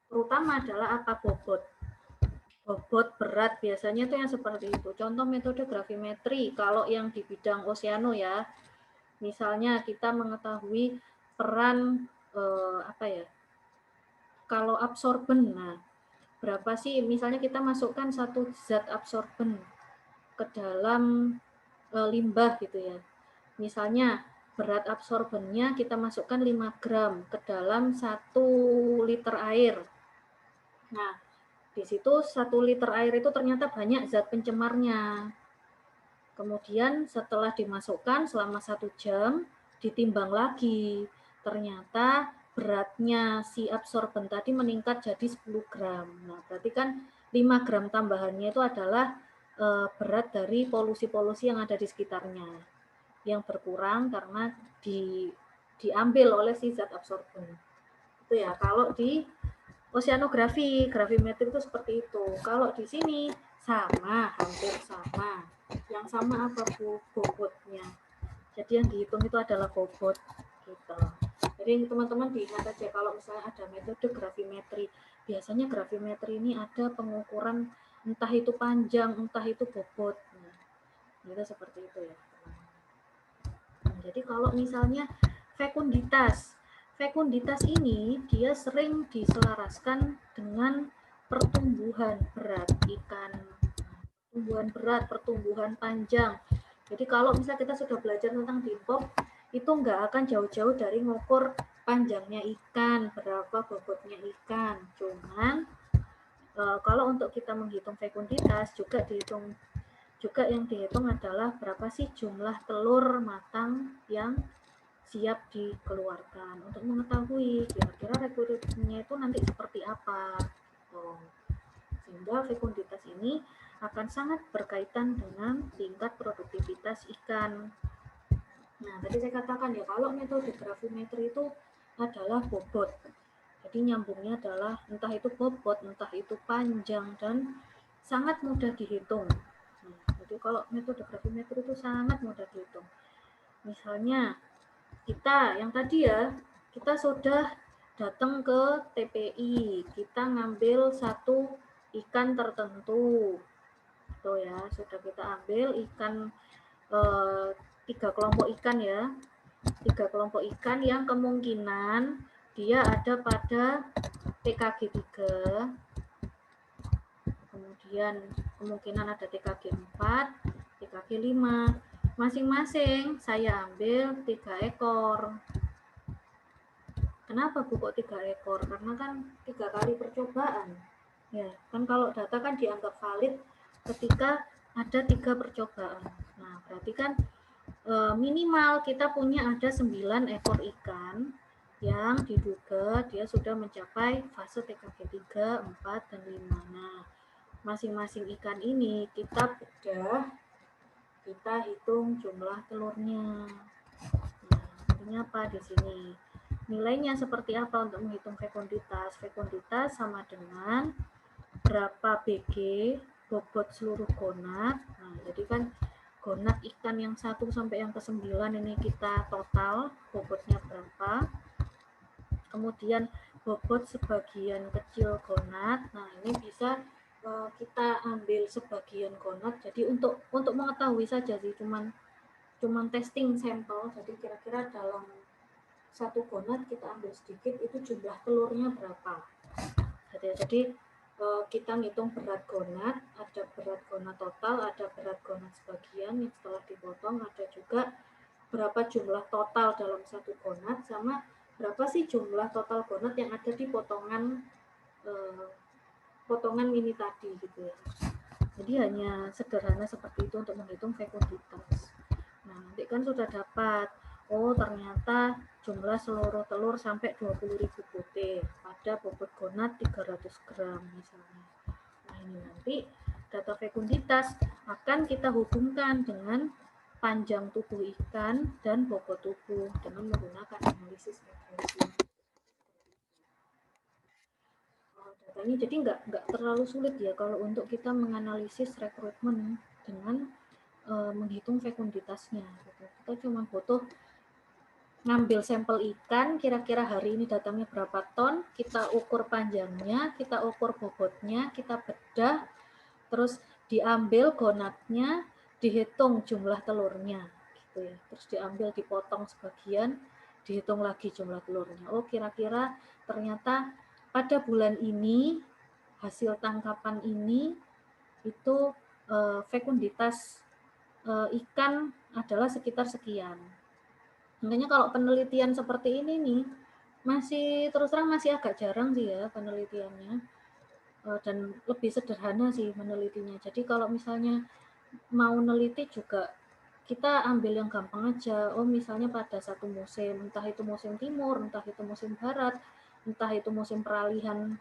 Terutama adalah apa? Bobot berat biasanya itu yang seperti itu. Contoh metode gravimetri kalau yang di bidang oseano ya, Misalnya kita mengetahui peran kalau absorben, nah berapa sih misalnya kita masukkan satu zat absorben ke dalam limbah gitu ya. Misalnya berat absorbennya kita masukkan 5 gram ke dalam 1 liter air. Nah, di situ 1 liter air itu ternyata banyak zat pencemarnya. Kemudian setelah dimasukkan selama 1 jam, ditimbang lagi. Ternyata beratnya si absorben tadi meningkat jadi 10 gram. Nah, berarti kan 5 gram tambahannya itu adalah berat dari polusi-polusi yang ada di sekitarnya, yang berkurang karena diambil oleh si zat absorben. Itu ya, kalau di oceanografi, gravimetri itu seperti itu. Kalau di sini sama, hampir sama. Yang sama apa Bu? Bobotnya. Jadi yang dihitung itu adalah bobot gitu. Jadi teman-teman diingat aja kalau misalnya ada metode gravimetri. Biasanya gravimetri ini ada pengukuran entah itu panjang, entah itu bobot. Nah, gitu seperti itu ya. Nah, jadi kalau misalnya fekunditas ini dia sering diselaraskan dengan pertumbuhan berat ikan, pertumbuhan berat, pertumbuhan panjang. Jadi kalau misalnya kita sudah belajar tentang DINPOP, itu nggak akan jauh-jauh dari ngukur panjangnya ikan, berapa bobotnya ikan. Cuman kalau untuk kita menghitung fekunditas juga yang dihitung adalah berapa sih jumlah telur matang yang siap dikeluarkan untuk mengetahui kira-kira reproduksinya itu nanti seperti apa. Sehingga fekunditas ini akan sangat berkaitan dengan tingkat produktivitas ikan. Nah, tadi saya katakan ya, kalau metode gravimetri itu adalah bobot. Jadi nyambungnya adalah entah itu bobot, entah itu panjang, dan sangat mudah dihitung. Nah, jadi kalau metode gravimetri itu sangat mudah dihitung. Misalnya, kita yang tadi ya, kita sudah datang ke TPI, kita ngambil satu ikan tertentu. Tuh ya, sudah kita ambil ikan 3 kelompok ikan ya. 3 kelompok ikan yang kemungkinan dia ada pada TKG 3. Kemudian kemungkinan ada TKG 4, TKG 5. Masing-masing saya ambil 3 ekor. Kenapa Bu kok 3 ekor? Karena kan 3 kali percobaan. Ya, kan kalau data kan dianggap valid ketika ada 3 percobaan. Nah, berarti kan minimal kita punya ada 9 ekor ikan yang diduga dia sudah mencapai fase TKG 3, 4, dan 5. Nah, masing-masing ikan ini kita bedah, kita hitung jumlah telurnya. Nah, artinya apa di sini? Nilainya seperti apa untuk menghitung fekunditas? Fekunditas sama dengan berapa BG bobot seluruh gonat. Nah, jadi kan gonat ikan yang 1 sampai yang ke-9 ini kita total bobotnya berapa. Kemudian bobot sebagian kecil gonat. Nah, ini bisa kita ambil sebagian gonat. Jadi untuk mengetahui saja sih, cuman testing sampel. Jadi kira-kira dalam satu gonat kita ambil sedikit, itu jumlah telurnya berapa. Jadi kita ngitung berat gonat, ada berat gonat total, ada berat gonat sebagian yang setelah dipotong, ada juga berapa jumlah total dalam satu gonat, sama berapa sih jumlah total gonat yang ada di potongan ini tadi gitu ya. Jadi hanya sederhana seperti itu untuk menghitung fekunditas. Nah, nanti kan sudah dapat, oh ternyata jumlah seluruh telur sampai 20.000 butir pada bobot gonat 300 gram misalnya. Nah, ini nanti data fekunditas akan kita hubungkan dengan panjang tubuh ikan dan bobot tubuh dengan menggunakan analisis regresi. Datanya jadi nggak terlalu sulit ya kalau untuk kita menganalisis rekrutmen dengan menghitung fekunditasnya. Kita cuma butuh ngambil sampel ikan, kira-kira hari ini datangnya berapa ton, kita ukur panjangnya, kita ukur bobotnya, kita bedah, terus diambil gonatnya, dihitung jumlah telurnya. Gitu. gitu ya. Terus diambil, dipotong sebagian, dihitung lagi jumlah telurnya. Oh, kira-kira ternyata pada bulan ini hasil tangkapan ini itu fekunditas ikan adalah sekitar sekian. Makanya kalau penelitian seperti ini nih masih terus terang masih agak jarang sih ya penelitiannya, dan lebih sederhana sih menelitinya. Jadi kalau misalnya mau neliti juga kita ambil yang gampang aja. Oh, misalnya pada satu musim, entah itu musim timur, entah itu musim barat, entah itu musim peralihan,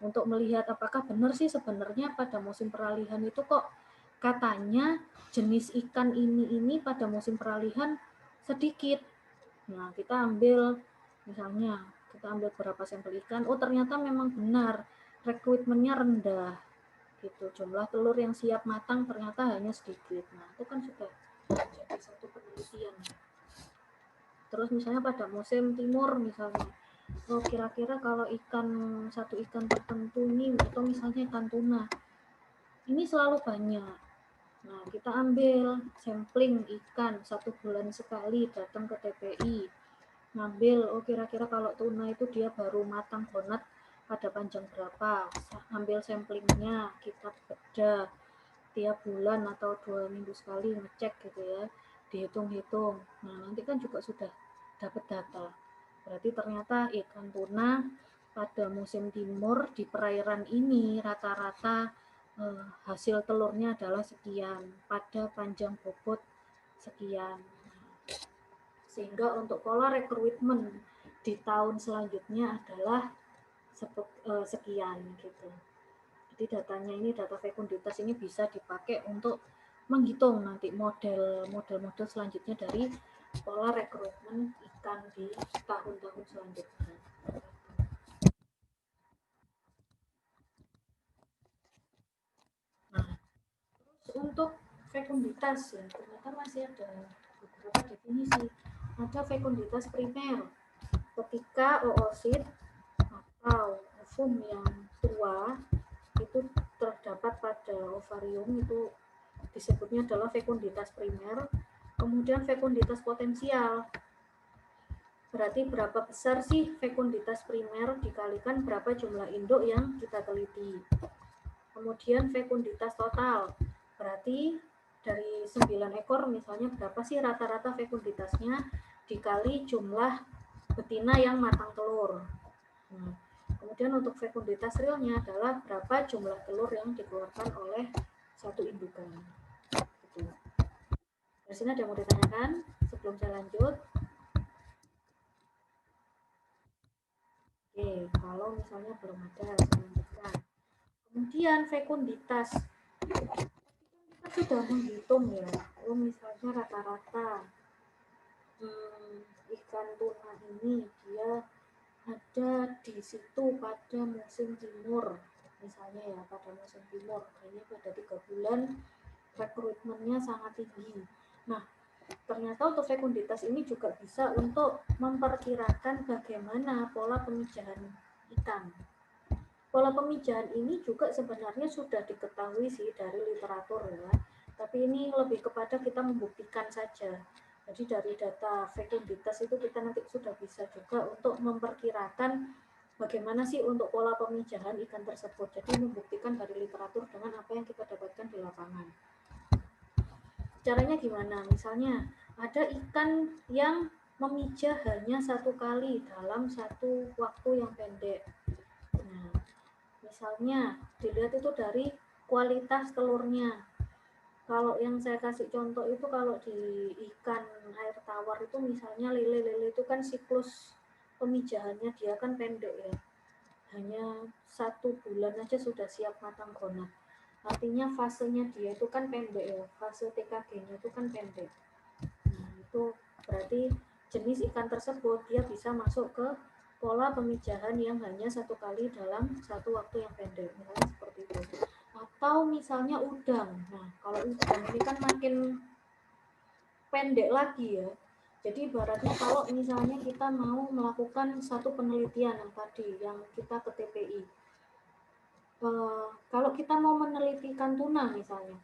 untuk melihat apakah benar sih sebenarnya pada musim peralihan itu kok katanya jenis ikan ini pada musim peralihan sedikit. Nah, kita ambil misalnya, kita ambil beberapa sampel ikan, oh ternyata memang benar, rekrutmennya rendah, gitu. Jumlah telur yang siap matang ternyata hanya sedikit. Nah, itu kan sudah jadi satu penelitian. Terus misalnya pada musim timur misalnya, oh kira-kira kalau satu ikan tertentu ini, atau misalnya ikan tuna, ini selalu banyak. Nah, kita ambil sampling ikan 1 bulan sekali, datang ke TPI, ngambil, oh kira-kira kalau tuna itu dia baru matang gonat pada panjang berapa, ambil samplingnya, kita bedah tiap bulan atau 2 minggu sekali ngecek gitu ya, dihitung-hitung. Nah, nanti kan juga sudah dapat data. Berarti ternyata ikan tuna pada musim timur di perairan ini rata-rata hasil telurnya adalah sekian pada panjang bobot sekian. Sehingga untuk pola rekrutmen di tahun selanjutnya adalah sekian gitu. Jadi datanya ini, data fekunditas ini bisa dipakai untuk menghitung nanti model-model selanjutnya dari pola rekrutmen ikan di tahun-tahun selanjutnya. Nah, terus untuk fekunditas ya, ternyata masih ada beberapa definisi. Ada fekunditas primer, ketika oosit atau ovum yang tua itu terdapat pada ovarium, itu disebutnya adalah fekunditas primer. Kemudian fekunditas potensial, berarti berapa besar sih fekunditas primer dikalikan berapa jumlah induk yang kita teliti. Kemudian fekunditas total, berarti dari 9 ekor misalnya berapa sih rata-rata fekunditasnya dikali jumlah betina yang matang telur. Nah, kemudian untuk fekunditas realnya adalah berapa jumlah telur yang dikeluarkan oleh satu indukan. Gitu. Dari sini ada yang mau ditanyakan sebelum saya lanjut? Oke, kalau misalnya belum ada, saya lanjutkan. Kemudian fekunditas, kita sudah menghitung ya, oh misalnya rata-rata ikan tuna ini dia ada di situ pada musim timur, misalnya ya pada musim timur, hanya pada 3 bulan rekrutmennya sangat tinggi. Nah, ternyata untuk fekunditas ini juga bisa untuk memperkirakan bagaimana pola pemijahan ikan. Pola pemijahan ini juga sebenarnya sudah diketahui sih dari literatur ya, tapi ini lebih kepada kita membuktikan saja. Jadi dari data fekunditas itu kita nanti sudah bisa juga untuk memperkirakan bagaimana sih untuk pola pemijahan ikan tersebut. Jadi membuktikan dari literatur dengan apa yang kita dapatkan di lapangan. Caranya gimana? Misalnya ada ikan yang memijah hanya 1 kali dalam satu waktu yang pendek. Nah, misalnya dilihat itu dari kualitas telurnya. Kalau yang saya kasih contoh itu kalau di ikan air tawar itu misalnya lele-lele itu kan siklus pemijahannya dia kan pendek ya. Hanya 1 bulan aja sudah siap matang gonat. Artinya fasenya dia itu kan pendek ya. Fase TKG-nya itu kan pendek. Nah, itu berarti jenis ikan tersebut dia bisa masuk ke pola pemijahan yang hanya 1 kali dalam satu waktu yang pendek. Misalnya seperti itu. Atau misalnya udang. Nah, kalau udang ini kan makin pendek lagi ya. Jadi ibaratnya kalau misalnya kita mau melakukan satu penelitian yang tadi, yang kita ke TPI. Kalau kita mau meneliti ikan tuna misalnya,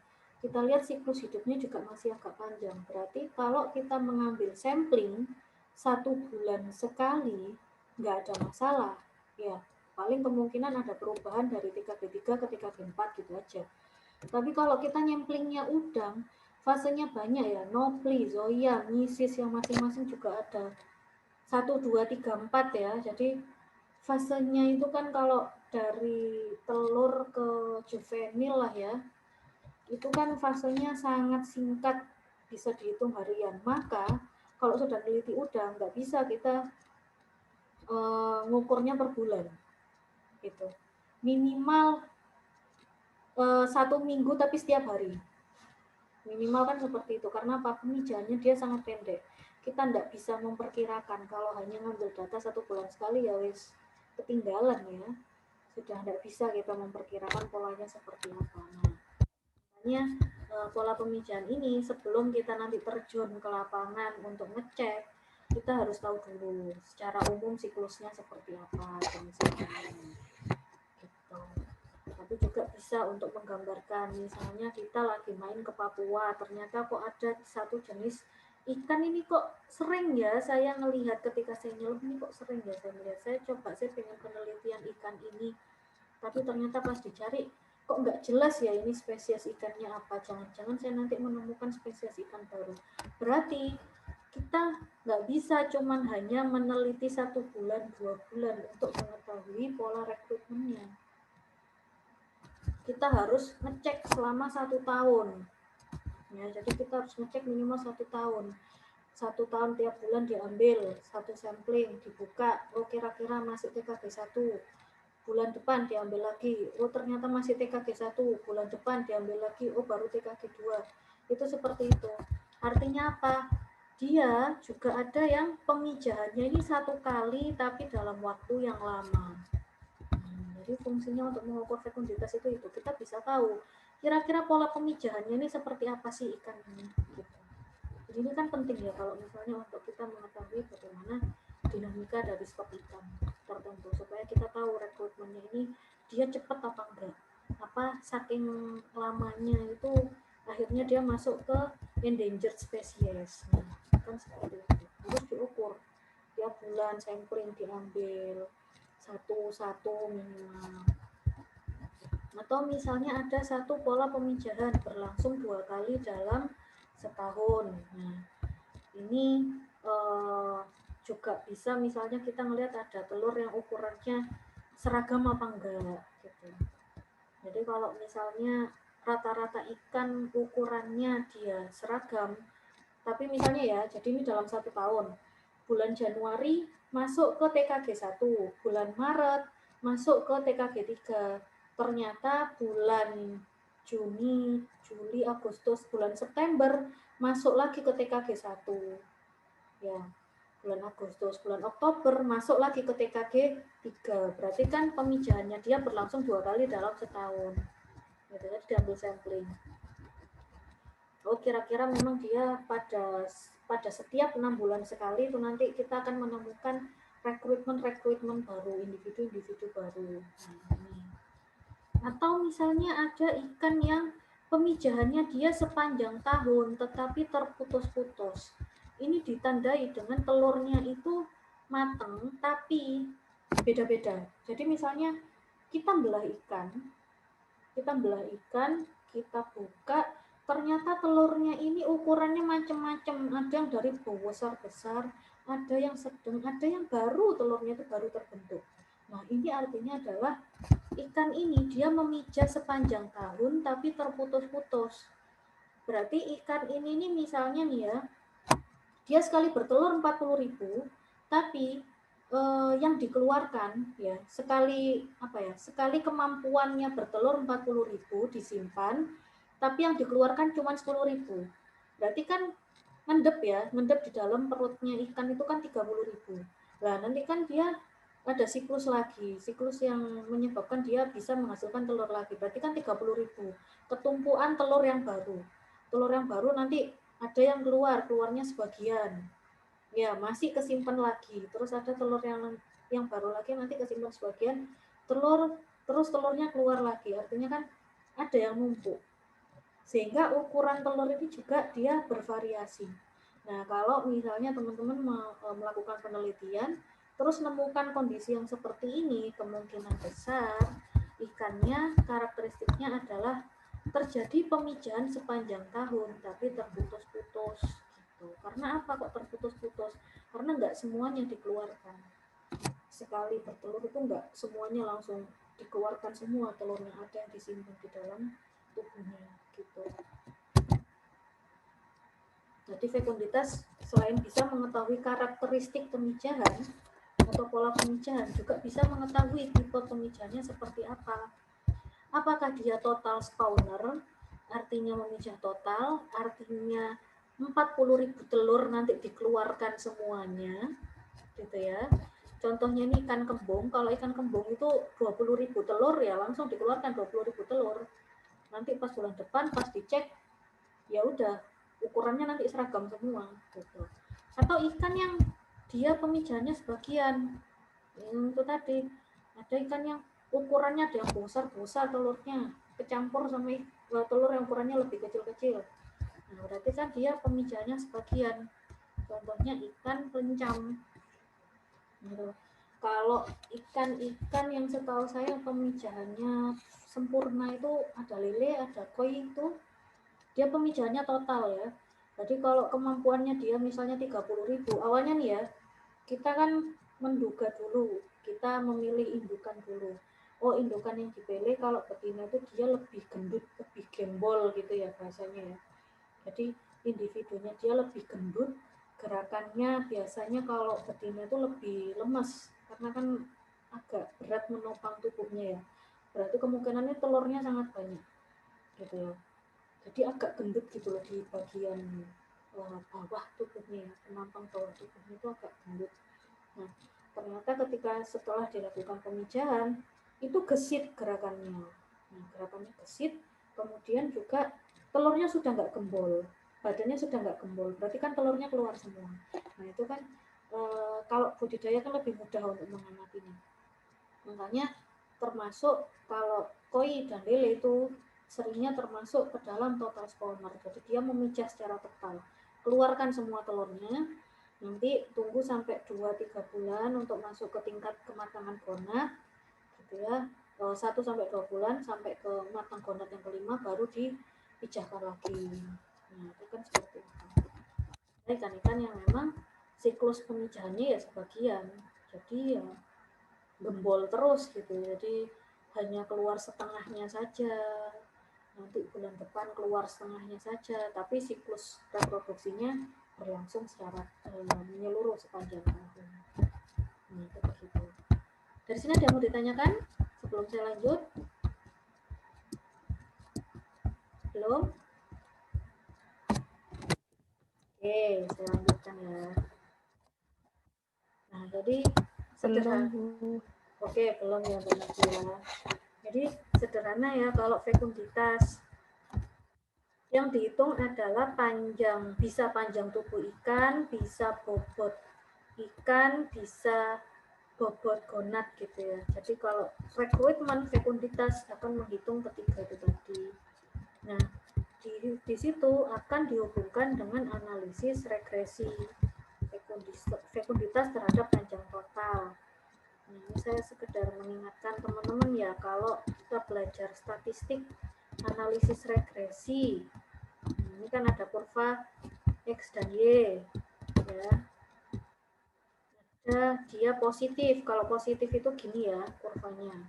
kita lihat siklus hidupnya juga masih agak panjang. Berarti kalau kita mengambil sampling 1 bulan sekali, nggak ada masalah. Ya, paling kemungkinan ada perubahan dari TKG3 ke TKG4 gitu aja. Tapi kalau kita nyemplingnya udang, fasenya banyak ya, nopli, zoia, misis yang masing-masing juga ada 1, 2, 3, 4 ya. Jadi fasenya itu kan kalau dari telur ke juvenil lah ya, itu kan fasenya sangat singkat, bisa dihitung harian. Maka kalau sudah meneliti udang, nggak bisa kita ngukurnya per bulan gitu. Minimal 1 minggu tapi setiap hari. Minimal kan seperti itu, karena apa? Pemijahannya dia sangat pendek. Kita nggak bisa memperkirakan, kalau hanya ngambil data 1 bulan sekali ya wis ketinggalan ya. Sudah nggak bisa kita memperkirakan polanya seperti apa. Nah, makanya pola pemijahan ini sebelum kita nanti terjun ke lapangan untuk ngecek, kita harus tahu dulu secara umum siklusnya seperti apa misalnya gitu. Tapi juga bisa untuk menggambarkan, misalnya kita lagi main ke Papua, ternyata kok ada satu jenis ikan ini kok sering ya saya ngelihat ketika saya nyelam, ini kok sering ya saya melihat, saya coba saya pengen penelitian ikan ini, tapi ternyata pas dicari kok nggak jelas ya ini spesies ikannya apa, jangan-jangan saya nanti menemukan spesies ikan baru. Berarti kita nggak bisa cuman hanya meneliti 1 bulan 2 bulan untuk mengetahui pola rekrutmennya. Kita harus ngecek selama 1 tahun ya, jadi kita harus ngecek minimal 1 tahun. 1 tahun tiap bulan diambil 1 sampling, dibuka, oh kira-kira masih TKG1, bulan depan diambil lagi, oh ternyata masih TKG1, bulan depan diambil lagi, oh baru TKG2. Itu seperti itu. Artinya apa? Dia juga ada yang pemijahannya ini 1 kali tapi dalam waktu yang lama. Jadi fungsinya untuk mengukur fekunditas itu kita bisa tahu kira-kira pola pemijahannya ini seperti apa sih ikan ini gitu. Jadi ini kan penting ya kalau misalnya untuk kita mengetahui bagaimana dinamika dari stok ikan tertentu, supaya kita tahu rekrutmennya ini dia cepat apa enggak, apa saking lamanya itu akhirnya dia masuk ke endangered species. Nah, kan seperti itu. Terus diukur tiap bulan sampling diambil satu minimal. Atau misalnya ada satu pola pemijahan berlangsung 2 kali dalam setahun. Nah, ini juga bisa misalnya kita melihat ada telur yang ukurannya seragam apa enggak gitu. Jadi kalau misalnya rata-rata ikan ukurannya dia seragam, tapi misalnya ya, jadi ini dalam 1 tahun, bulan Januari masuk ke TKG1, bulan Maret masuk ke TKG3, ternyata bulan Juni, Juli, Agustus, bulan September masuk lagi ke TKG1. Ya, bulan Agustus, bulan Oktober masuk lagi ke TKG3. Berarti kan pemijahannya dia berlangsung 2 kali dalam setahun. Gitu, jadi diambil sampling. Oh, kira-kira memang dia pada setiap 6 bulan sekali itu nanti kita akan menemukan rekrutmen baru, individu baru. Nah, ini. Atau misalnya ada ikan yang pemijahannya dia sepanjang tahun tetapi terputus-putus. Ini ditandai dengan telurnya itu matang tapi beda-beda. Jadi misalnya kita belah ikan, kita buka, ternyata telurnya ini ukurannya macam-macam, ada yang dari besar-besar, ada yang sedang, ada yang baru telurnya itu baru terbentuk. Nah, ini artinya adalah ikan ini dia memijah sepanjang tahun tapi terputus-putus. Berarti ikan ini nih misalnya nih ya, dia sekali bertelur 40.000, tapi yang dikeluarkan ya sekali kemampuannya bertelur 40.000 disimpan, tapi yang dikeluarkan cuma 10.000. Berarti kan ngendep di dalam perutnya ikan itu kan 30.000. Nah, nanti kan dia ada siklus lagi, siklus yang menyebabkan dia bisa menghasilkan telur lagi. Berarti kan 30.000. Ketumpuan telur yang baru. Telur yang baru nanti ada yang keluarnya sebagian. Ya, masih kesimpan lagi. Terus ada telur yang baru lagi nanti kesimpan sebagian. Terus telurnya keluar lagi. Artinya kan ada yang numpuk. Sehingga ukuran telur ini juga dia bervariasi. Nah, kalau misalnya teman-teman melakukan penelitian, terus menemukan kondisi yang seperti ini, kemungkinan besar ikannya karakteristiknya adalah terjadi pemijahan sepanjang tahun, tapi terputus-putus. Gitu. Karena apa kok terputus-putus? Karena nggak semuanya dikeluarkan. Sekali bertelur itu nggak semuanya langsung dikeluarkan semua telurnya, ada yang disimpan di dalam tubuhnya gitu. Jadi fekunditas selain bisa mengetahui karakteristik pemijahan atau pola pemijahan, juga bisa mengetahui tipe pemijahannya seperti apa. Apakah dia total spawner, artinya memijah total, artinya 40.000 telur nanti dikeluarkan semuanya, gitu ya. Contohnya ini ikan kembung, kalau ikan kembung itu 20.000 telur ya langsung dikeluarkan 20.000 telur. Nanti pas bulan depan pas dicek ya udah ukurannya nanti seragam semua gitu. Atau ikan yang dia pemijahannya sebagian, itu tadi ada ikan yang ukurannya ada yang besar telurnya kecampur sama telur yang ukurannya lebih kecil-kecil. Nah, berarti kan dia pemijahannya sebagian. Contohnya ikan pencam. Gitu. Kalau ikan-ikan yang setahu saya pemijahannya sempurna itu ada lele, ada koi itu dia pemijahannya total ya. Jadi kalau kemampuannya dia misalnya 30.000, awalnya nih ya, kita kan menduga dulu, kita memilih indukan dulu. Oh, indukan yang dipilih kalau betina itu dia lebih gendut, lebih gembol gitu ya bahasanya ya. Jadi individunya dia lebih gendut, gerakannya biasanya kalau betina itu lebih lemas karena kan agak berat menopang tubuhnya ya. Berarti kemungkinannya telurnya sangat banyak gitu ya. Jadi agak gendut gitu loh di bagian bawah tubuhnya, penampang bawah tubuhnya itu agak gendut. Nah, ternyata ketika setelah dilakukan pemijahan itu gesit gerakannya. Nah, gerakannya gesit, kemudian juga telurnya sudah nggak gembol, badannya sudah nggak gembol, berarti kan telurnya keluar semua. Nah, itu kan kalau budidaya kan lebih mudah untuk mengamatinya. Makanya termasuk kalau koi dan lele itu seringnya termasuk ke dalam total spawner. Jadi dia memijah secara total. Keluarkan semua telurnya, nanti tunggu sampai 2-3 bulan untuk masuk ke tingkat kematangan gonat, gitu ya. 1-2 bulan sampai ke matang gonat yang kelima baru dipijahkan lagi. Nah, itu kan seperti itu. Ikan-ikan yang memang siklus pemijahannya ya sebagian. Jadi ya gembol terus gitu, jadi hanya keluar setengahnya saja, nanti bulan depan keluar setengahnya saja, tapi siklus reproduksinya berlangsung secara menyeluruh sepanjang tahun. Nah, itu begitu. Dari sini ada yang mau ditanyakan sebelum saya lanjut? Belum? Oke, saya lanjutkan ya. Nah, jadi sederhana. Oke, belum ya benar ya. Jadi sederhana ya, kalau fekunditas yang dihitung adalah bisa panjang tubuh ikan, bisa bobot ikan, bisa bobot gonat gitu ya. Jadi kalau rekrutmen fekunditas akan menghitung ketiga itu tadi. Nah, di situ akan dihubungkan dengan analisis regresi fekunditas terhadap panjang total. Nah, ini saya sekedar mengingatkan teman-teman ya, kalau kita belajar statistik analisis regresi, ini kan ada kurva X dan Y ya, ada dia positif. Kalau positif itu gini ya kurvanya,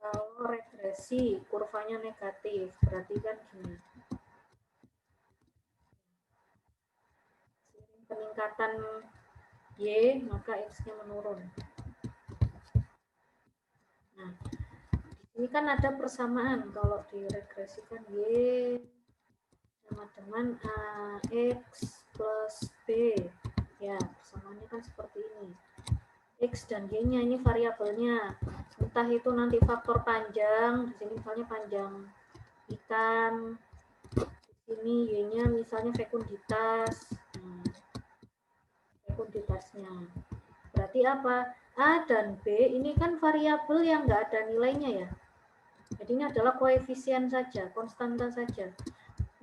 kalau regresi kurvanya negatif berarti kan gini, peningkatan Y maka X-nya menurun. Nah, ini kan ada persamaan kalau diregresikan Y sama dengan AX plus B. Ya, persamaannya kan seperti ini. X dan Y-nya ini variabelnya. Entah itu nanti faktor panjang, di sini misalnya panjang ikan, di sini Y-nya misalnya fekunditas. Nah, fekunditasnya. Berarti apa? A dan B ini kan variabel yang nggak ada nilainya ya. Jadi ini adalah koefisien saja, konstanta saja.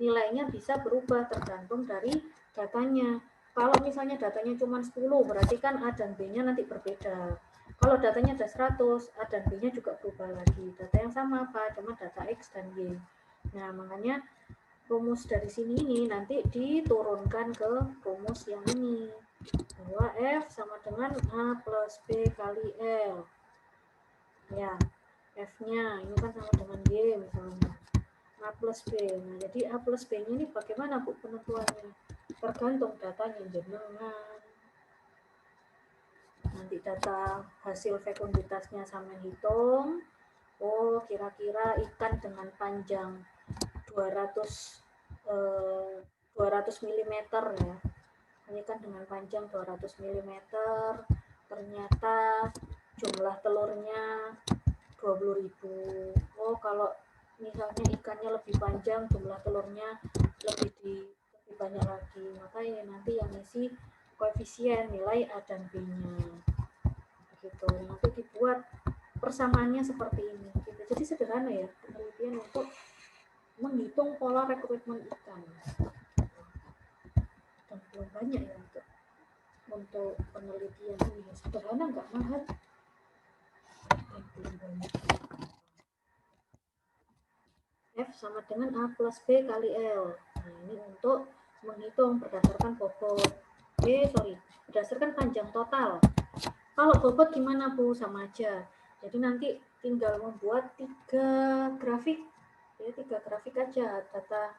Nilainya bisa berubah tergantung dari datanya. Kalau misalnya datanya cuma 10, berarti kan A dan B-nya nanti berbeda. Kalau datanya ada 100, A dan B-nya juga berubah lagi. Data yang sama apa? Cuma data X dan Y. Nah, makanya rumus dari sini ini nanti diturunkan ke rumus yang ini. Bahwa F sama dengan A plus B kali L. Ya, F-nya ini kan sama dengan Y misalnya. A plus B. Nah, jadi A plus B-nya ini bagaimana Bu penentuannya? Tergantung datanya jenengan. Nanti data hasil fekunditasnya sama hitung. Oh, kira-kira ikan dengan panjang 200 mm ya. Ini kan dengan panjang 200 mm. Ternyata jumlah telurnya 20.000. Oh, kalau misalnya ikannya lebih panjang, jumlah telurnya lebih banyak lagi. Maka ini nanti yang isi koefisien nilai A dan B-nya. Begitu. Nanti dibuat persamaannya seperti ini. Gitu. Jadi sederhana ya penelitian untuk menghitung pola rekrutmen ikan. Dan belum banyak ya untuk penelitian ini. Sederhana, nggak mahal. Dan belum banyak. F sama dengan A plus B kali L. Nah, ini untuk menghitung berdasarkan bobot. Berdasarkan panjang total. Kalau bobot gimana Bu? Sama aja. Jadi nanti tinggal membuat 3 grafik. Ya, 3 grafik aja. Data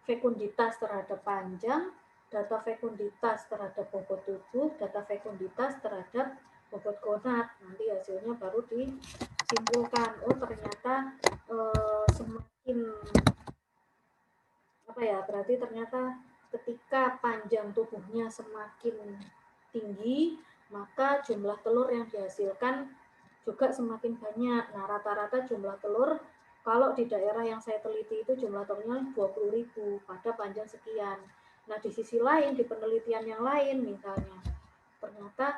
fekunditas terhadap panjang, data fekunditas terhadap bobot tubuh, data fekunditas terhadap bobot gonad. Nanti hasilnya baru disimpulkan. Oh, ternyata semakin berarti ternyata ketika panjang tubuhnya semakin tinggi, maka jumlah telur yang dihasilkan juga semakin banyak. Nah, rata-rata jumlah telur kalau di daerah yang saya teliti itu jumlah telurnya 20.000 pada panjang sekian. Nah, di sisi lain, di penelitian yang lain misalnya, ternyata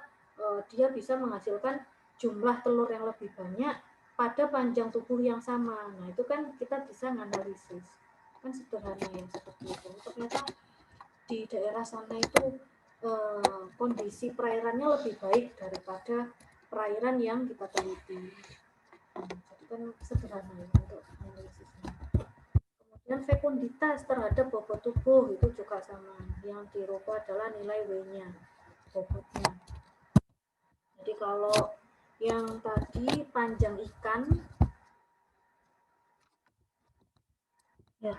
dia bisa menghasilkan jumlah telur yang lebih banyak pada panjang tubuh yang sama. Nah, itu kan kita bisa menganalisis. Kan sederhana ya seperti itu. Ternyata di daerah sana itu kondisi perairannya lebih baik daripada perairan yang kita teliti. Jadi kan sederhana ya untuk analisisnya. Kemudian fekunditas terhadap bobot tubuh itu juga sama. Yang dirubah adalah nilai W-nya, bobotnya. Jadi kalau yang tadi panjang ikan, ya.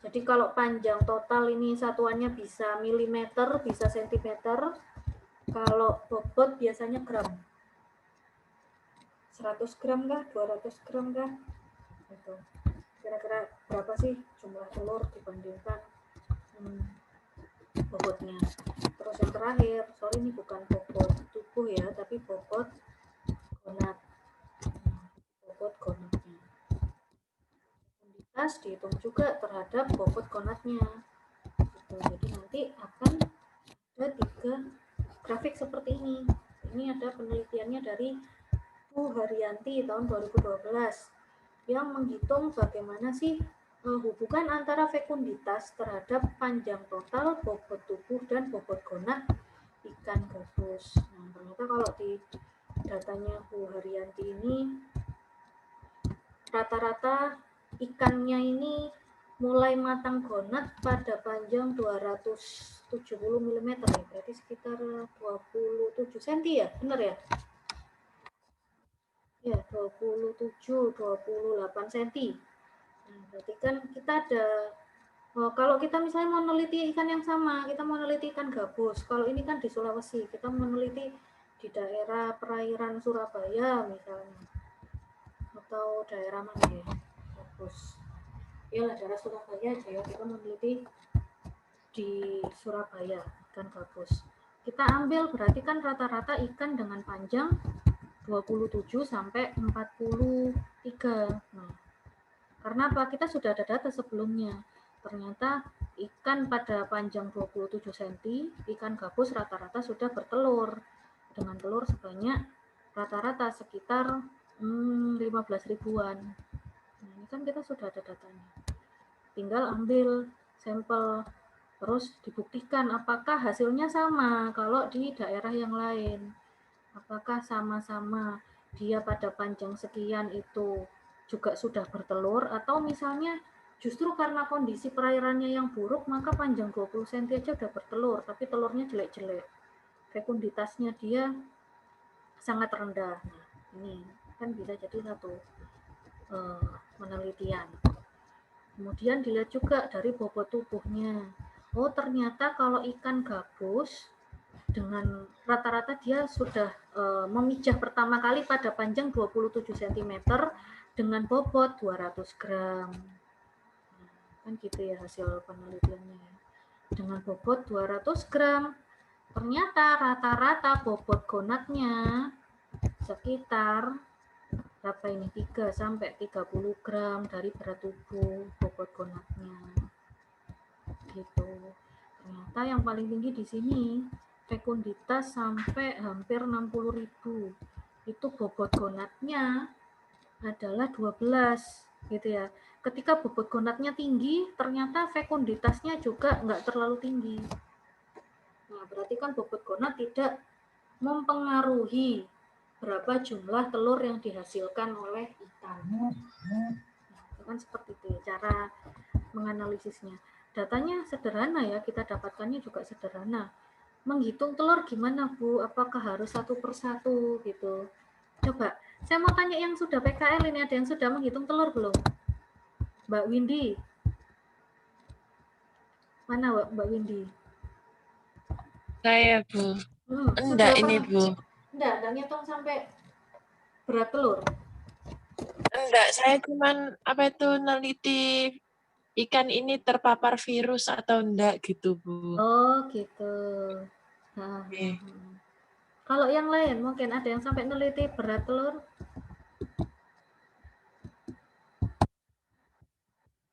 Jadi kalau panjang total ini satuannya bisa milimeter, bisa sentimeter. Kalau bobot biasanya gram. 100 gram kah? 200 gram kah? Gitu. Kira-kira berapa sih jumlah telur dibandingkan bobotnya. Terus yang terakhir, sorry ini bukan bobot tubuh ya, tapi bobot gonad. Bobot gonadnya. Fekunditas dihitung juga terhadap bobot gonadnya. Gitu. Jadi nanti akan ada 3 grafik seperti ini. Ini ada penelitiannya dari Bu Haryanti tahun 2012 yang menghitung bagaimana sih hubungan antara fekunditas terhadap panjang total, bobot tubuh, dan bobot gonad ikan gabus. Nah, ternyata kalau di datanya Bu Haryanti ini rata-rata ikannya ini mulai matang gonad pada panjang 270 mm ya, berarti sekitar 27 cm ya, benar ya? Ya, 27-28 cm. Nah, berarti kan kita ada, kalau kita misalnya mau meneliti ikan yang sama, kita mau meneliti ikan gabus. Kalau ini kan di Sulawesi, kita meneliti di daerah perairan Surabaya misalnya. Atau daerah mana ya? Gabus. Ya, daerah Surabaya aja ya, kita meneliti di Surabaya ikan gabus. Kita ambil berarti kan rata-rata ikan dengan panjang 27 sampai 43. Nah, karena apa? Kita sudah ada data sebelumnya. Ternyata ikan pada panjang 27 cm, ikan gabus rata-rata sudah bertelur dengan telur sebanyak rata-rata sekitar 15 ribuan. Nah, kan kita sudah ada datanya. Tinggal ambil sampel, terus dibuktikan apakah hasilnya sama kalau di daerah yang lain. Apakah sama-sama dia pada panjang sekian itu juga sudah bertelur, atau misalnya justru karena kondisi perairannya yang buruk maka panjang 20 cm aja udah bertelur tapi telurnya jelek-jelek, fekunditasnya dia sangat rendah. Nah, ini kan bisa jadi satu penelitian. Kemudian dilihat juga dari bobot tubuhnya. Oh, ternyata kalau ikan gabus dengan rata-rata dia sudah memijah pertama kali pada panjang 27 cm dengan bobot 200 gram. Kan gitu ya hasil penelitiannya ya. Dengan bobot 200 gram, ternyata rata-rata bobot gonatnya sekitar berapa ini, 3 sampai 30 gram dari berat tubuh bobot gonatnya. Gitu. Ternyata yang paling tinggi di sini fekunditas sampai hampir 60.000. Itu bobot gonatnya adalah 12 gitu ya. Ketika bobot gonatnya tinggi, ternyata fekunditasnya juga nggak terlalu tinggi. Nah, berarti kan bobot gonat tidak mempengaruhi berapa jumlah telur yang dihasilkan oleh ikan. Nah, itu kan seperti itu ya, cara menganalisisnya. Datanya sederhana ya, kita dapatkannya juga sederhana. Menghitung telur gimana Bu? Apakah harus satu persatu gitu? Coba, saya mau tanya yang sudah PKL ini, ada yang sudah menghitung telur belum? Mbak Windy. Mana Mbak Windy? Saya, Bu. Enggak ini, Bu. Enggak ngitung sampai berat telur. Enggak, saya cuman neliti ikan ini terpapar virus atau enggak gitu, Bu. Oh, gitu. Nah, Oke. kalau yang lain mungkin ada yang sampai neliti berat telur?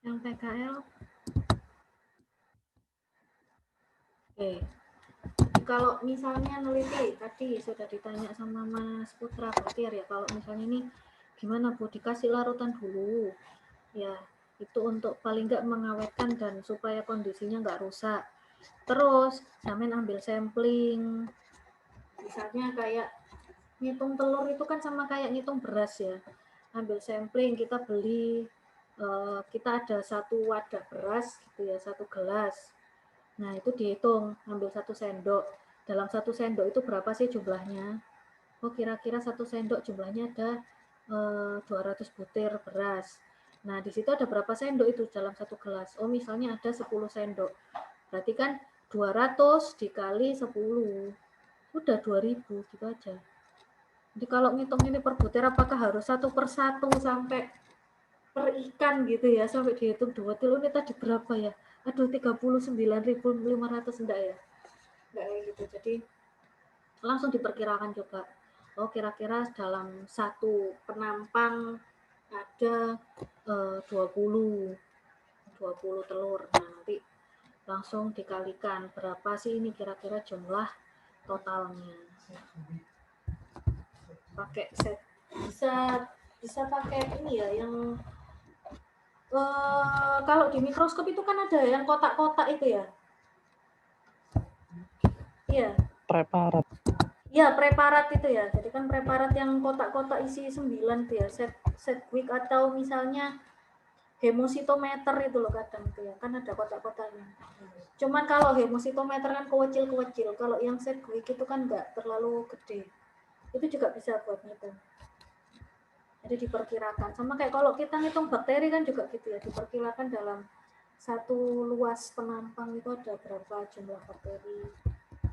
Yang PKL? Oke. Kalau misalnya neliti, tadi sudah ditanya sama Mas Putra Batir ya, kalau misalnya ini gimana Bu, dikasih larutan dulu ya, itu untuk paling nggak mengawetkan dan supaya kondisinya nggak rusak. Terus Samin ambil sampling, misalnya kayak ngitung telur itu kan sama kayak ngitung beras ya, ambil sampling, kita beli, kita ada satu wadah beras gitu ya, satu gelas. Nah, itu dihitung, ambil 1 sendok. Dalam 1 sendok itu berapa sih jumlahnya? Oh, kira-kira 1 sendok jumlahnya ada 200 butir beras. Nah, di situ ada berapa sendok itu dalam 1 gelas? Oh, misalnya ada 10 sendok. Berarti kan 200 dikali 10. Udah 2000, gitu aja. Jadi kalau ngitung ini per butir, apakah harus satu persatu sampai per ikan gitu ya, sampai dihitung 2 kilo ini tadi berapa ya? Aduh, 39.500 enggak ya? Enggak kayak gitu. Jadi langsung diperkirakan juga. Oh, kira-kira dalam satu penampang ada 20 telur. Nah, nanti langsung dikalikan berapa sih ini kira-kira jumlah totalnya. Pakai set, bisa pakai ini ya yang kalau di mikroskop itu kan ada yang kotak-kotak itu ya. Iya. Preparat. Ya, preparat itu ya. Jadi kan preparat yang kotak-kotak isi 9 tuh ya, set quick atau misalnya hemositometer itu loh kadang itu ya. Kan ada kotak-kotaknya. Cuman kalau hemositometer kan kecil-kecil, kalau yang set quick itu kan enggak terlalu gede. Itu juga bisa buat ngitung. Jadi diperkirakan. Sama kayak kalau kita ngitung bakteri kan juga gitu ya, diperkirakan dalam satu luas penampang itu ada berapa jumlah bakteri.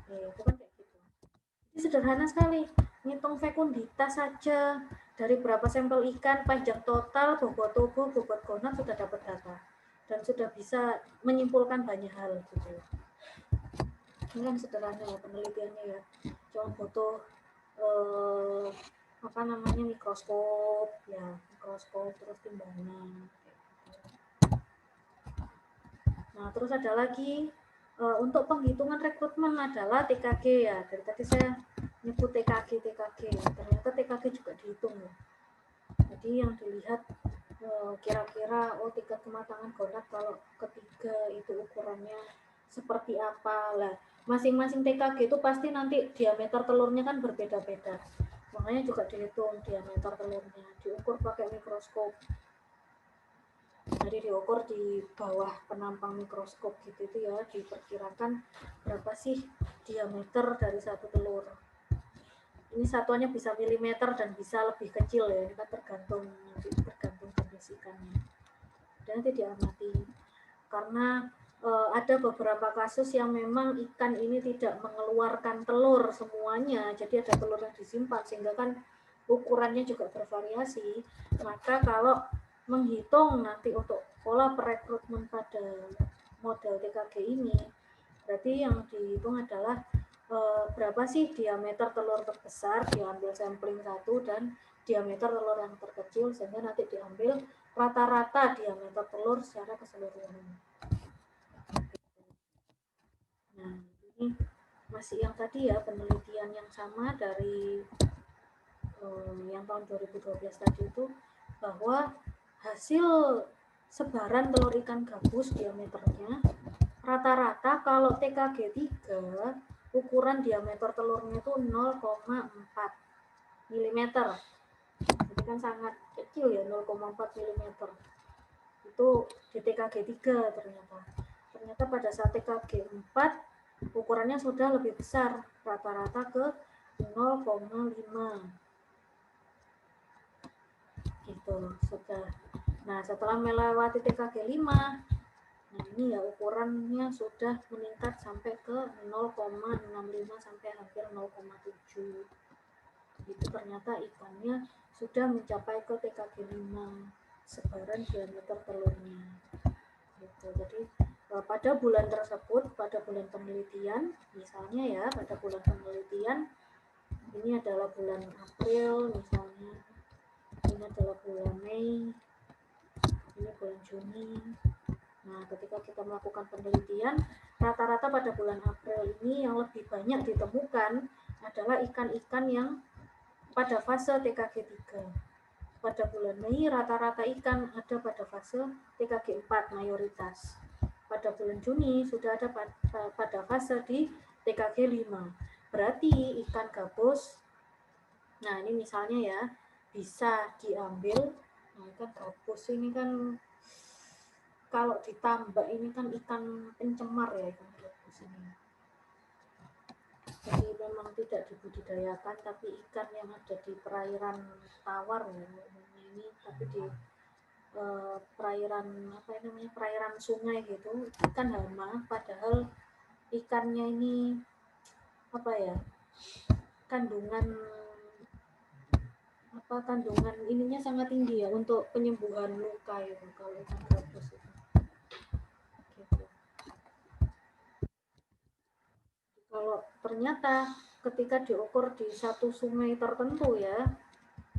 Itu kan kayak gitu. Ini sederhana sekali, ngitung fekunditas saja dari berapa sampel ikan, panjang total, bobot tubuh, bobot gonat sudah dapat data dan sudah bisa menyimpulkan banyak hal gitu. Ini kan sederhana ya penelitiannya ya, cuma butuh mikroskop ya, terus timbangan. Nah, terus ada lagi untuk penghitungan rekrutmen adalah TKG ya. Dari tadi saya nyebut TKG. Ternyata TKG juga dihitung ya. Jadi yang dilihat kira-kira tingkat kematangan gonad kalau ketiga itu ukurannya seperti apa lah. Masing-masing TKG itu pasti nanti diameter telurnya kan berbeda-beda, makanya juga dihitung diameter telurnya, diukur pakai mikroskop. Jadi diukur di bawah penampang mikroskop gitu itu ya, diperkirakan berapa sih diameter dari satu telur. Ini satuannya bisa milimeter dan bisa lebih kecil ya, ini kan tergantung jenis ikannya. Dan nanti diamati karena ada beberapa kasus yang memang ikan ini tidak mengeluarkan telur semuanya, jadi ada telur yang disimpan sehingga kan ukurannya juga bervariasi. Maka kalau menghitung nanti untuk pola perekrutmen pada model TKG ini, berarti yang dihitung adalah berapa sih diameter telur terbesar, diambil sampling 1, dan diameter telur yang terkecil, sehingga nanti diambil rata-rata diameter telur secara keseluruhan. Nah, ini masih yang tadi ya, penelitian yang sama dari yang tahun 2012 tadi itu, bahwa hasil sebaran telur ikan gabus diameternya rata-rata kalau TKG 3 ukuran diameter telurnya itu 0,4 mm. Jadi kan sangat kecil ya, 0,4 mm. Itu di TKG 3 ternyata. Ternyata pada saat TKG 4 ukurannya sudah lebih besar, rata-rata ke 0,5. Gitu, sudah. Nah, setelah melewati TKG 5, nah ini ya ukurannya sudah meningkat sampai ke 0,65 sampai hampir 0,7. Itu ternyata ikannya sudah mencapai ke TKG 5 sebaran diameter telurnya. Gitu. Jadi pada bulan tersebut, pada bulan penelitian, misalnya ya, pada bulan penelitian ini adalah bulan April misalnya, ini adalah bulan Mei, ini bulan Juni. Nah, ketika kita melakukan penelitian, rata-rata pada bulan April ini yang lebih banyak ditemukan adalah ikan-ikan yang pada fase TKG 3. Pada bulan Mei, rata-rata ikan ada pada fase TKG 4 mayoritas. Pada bulan Juni sudah ada pada fase di TKG 5. Berarti ikan gabus, nah ini misalnya ya, bisa diambil. Nah, ikan gabus ini kan kalau ditambak ini kan ikan pencemar ya, ikan gabus ini. Jadi memang tidak dibudidayakan, tapi ikan yang ada di perairan tawar ya ini, tapi di perairan apa namanya, perairan sungai gitu, ikan hama, padahal ikannya ini apa ya, kandungan ininya sangat tinggi ya untuk penyembuhan luka itu kalau ikan gabus itu. Gitu. Kalau ternyata ketika diukur di satu sungai tertentu ya,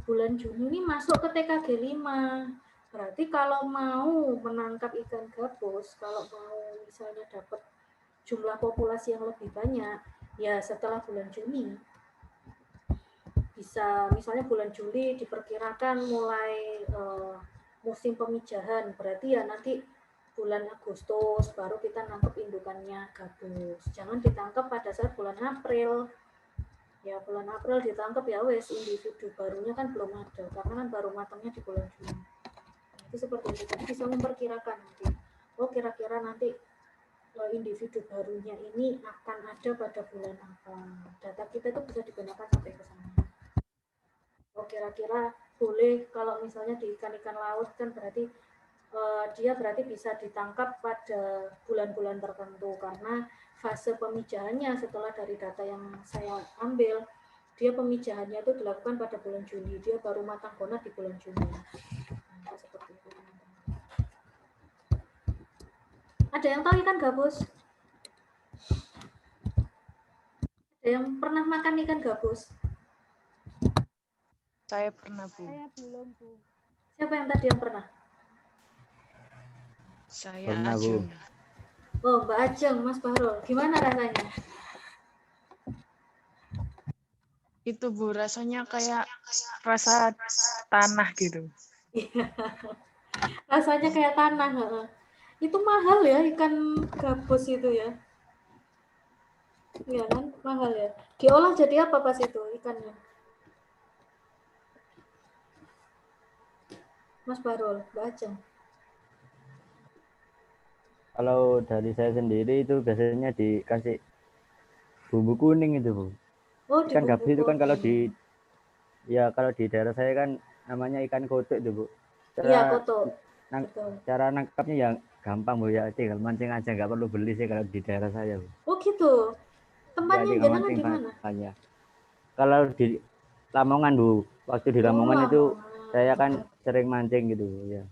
bulan Juni ini masuk ke TKG 5. Berarti kalau mau menangkap ikan gabus, kalau mau misalnya dapat jumlah populasi yang lebih banyak, ya setelah bulan Juni. Bisa misalnya bulan Juli diperkirakan mulai musim pemijahan, berarti ya nanti bulan Agustus baru kita nangkep indukannya gabus. Jangan ditangkap pada saat bulan April. Ya bulan April ditangkap ya wes, individu barunya kan belum ada karena kan baru matangnya di bulan Juni. Itu seperti itu, bisa memperkirakan nanti. Oh kira-kira nanti individu barunya ini akan ada pada bulan apa. Data kita itu bisa digunakan sampai ke sana. Oh kira-kira boleh kalau misalnya di ikan-ikan laut kan berarti dia berarti bisa ditangkap pada bulan-bulan tertentu karena fase pemijahannya setelah dari data yang saya ambil, dia pemijahannya itu dilakukan pada bulan Juni, dia baru matang gonad di bulan Juni. Nah, seperti itu. Ada yang tahu ikan gabus? Ada yang pernah makan ikan gabus? Saya pernah, Bu. Saya belum, Bu. Siapa yang tadi yang pernah? Saya Pernah, Bu. Ajeng. Oh, Mbak Ajeng, Mas Bahrul. Gimana rasanya? Itu, Bu, rasanya kayak rasa tanah gitu. Rasanya kayak tanah. Itu mahal ya ikan gabus itu ya. Iya kan, mahal ya. Diolah jadi apa pas itu ikannya? Mas Barul, Mbak Ajeng. Kalau dari saya sendiri itu biasanya dikasih bumbu kuning itu, Bu. Oh, Ikan di gabus itu kan kalau kuning. kalau di daerah saya kan namanya ikan kotok itu, Bu. Iya, koto. Betul. Cara nangkapnya ya gampang, Bu, ya. Tinggal mancing aja, nggak perlu beli sih kalau di daerah saya, Bu. Oh gitu. Ya, Tempatnya tinggal jenengan mancing di mana? banyak. Kalau di Lamongan, Bu. Waktu di Oh, Lamongan itu Lamongan. saya kan sering mancing gitu, ya.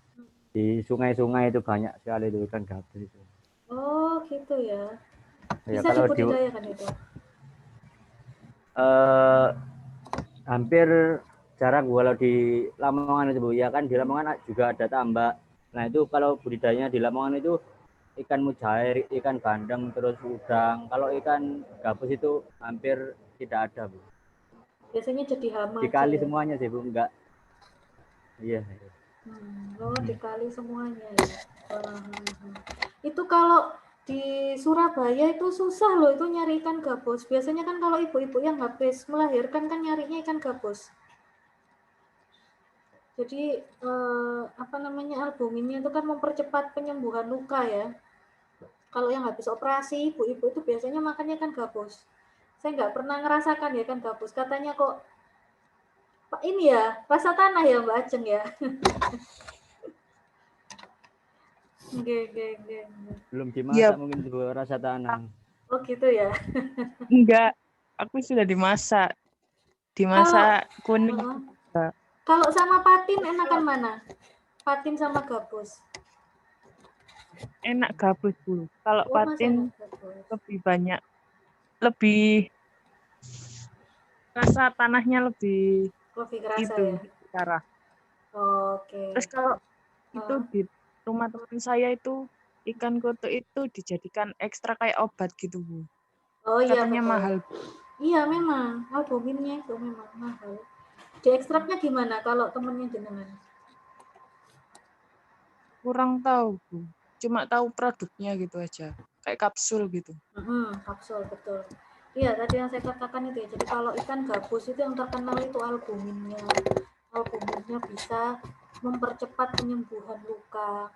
Di sungai-sungai itu banyak sekali itu ikan gabus itu. Oh, gitu ya. Ya, Bisa kalau dibudidayakan itu. Hampir jarang kalau di Lamongan itu, Bu. Ya kan di Lamongan juga ada tambak. Nah, itu kalau budidayanya di Lamongan itu ikan mujair, ikan bandeng, terus udang. Kalau ikan gabus itu hampir tidak ada, Bu. Biasanya jadi hama aja Dikali ya. semuanya sih, Bu. Enggak. Iya. Oh, dikali semuanya ya. Itu kalau di Surabaya itu susah loh itu nyari ikan gabus. Biasanya kan kalau ibu-ibu yang habis melahirkan kan nyarinya ikan gabus. Jadi apa namanya, albuminnya itu kan mempercepat penyembuhan luka ya. Kalau yang habis operasi ibu-ibu itu biasanya makannya ikan gabus. Saya nggak pernah ngerasakan ya ikan gabus. Katanya kok ini ya rasa tanah ya Mbak Ajeng ya. Nggak. Belum dimasak mungkin juga rasa tanah. Oh gitu ya. Enggak, aku sudah dimasak. Dimasak kuning. Kalau sama patin enakan mana? Patin sama gabus? Enak gabus, Bu. Kalau patin gabus. lebih banyak, lebih rasa tanahnya lebih kerasa itu ya. cara. Oke. Terus kalau itu di rumah teman saya itu ikan koto itu dijadikan ekstra kayak obat gitu, Bu. Oh iya, katanya betul. mahal. Iya memang, albuminnya itu memang mahal. Diekstraknya gimana kalau temennya jenengan? Kurang tahu, Bu. Cuma tahu produknya gitu aja. Kayak kapsul gitu. Kapsul, betul. Iya, tadi yang saya katakan itu ya. Jadi kalau ikan gabus itu yang terkenal itu albuminnya. Albuminnya bisa mempercepat penyembuhan luka.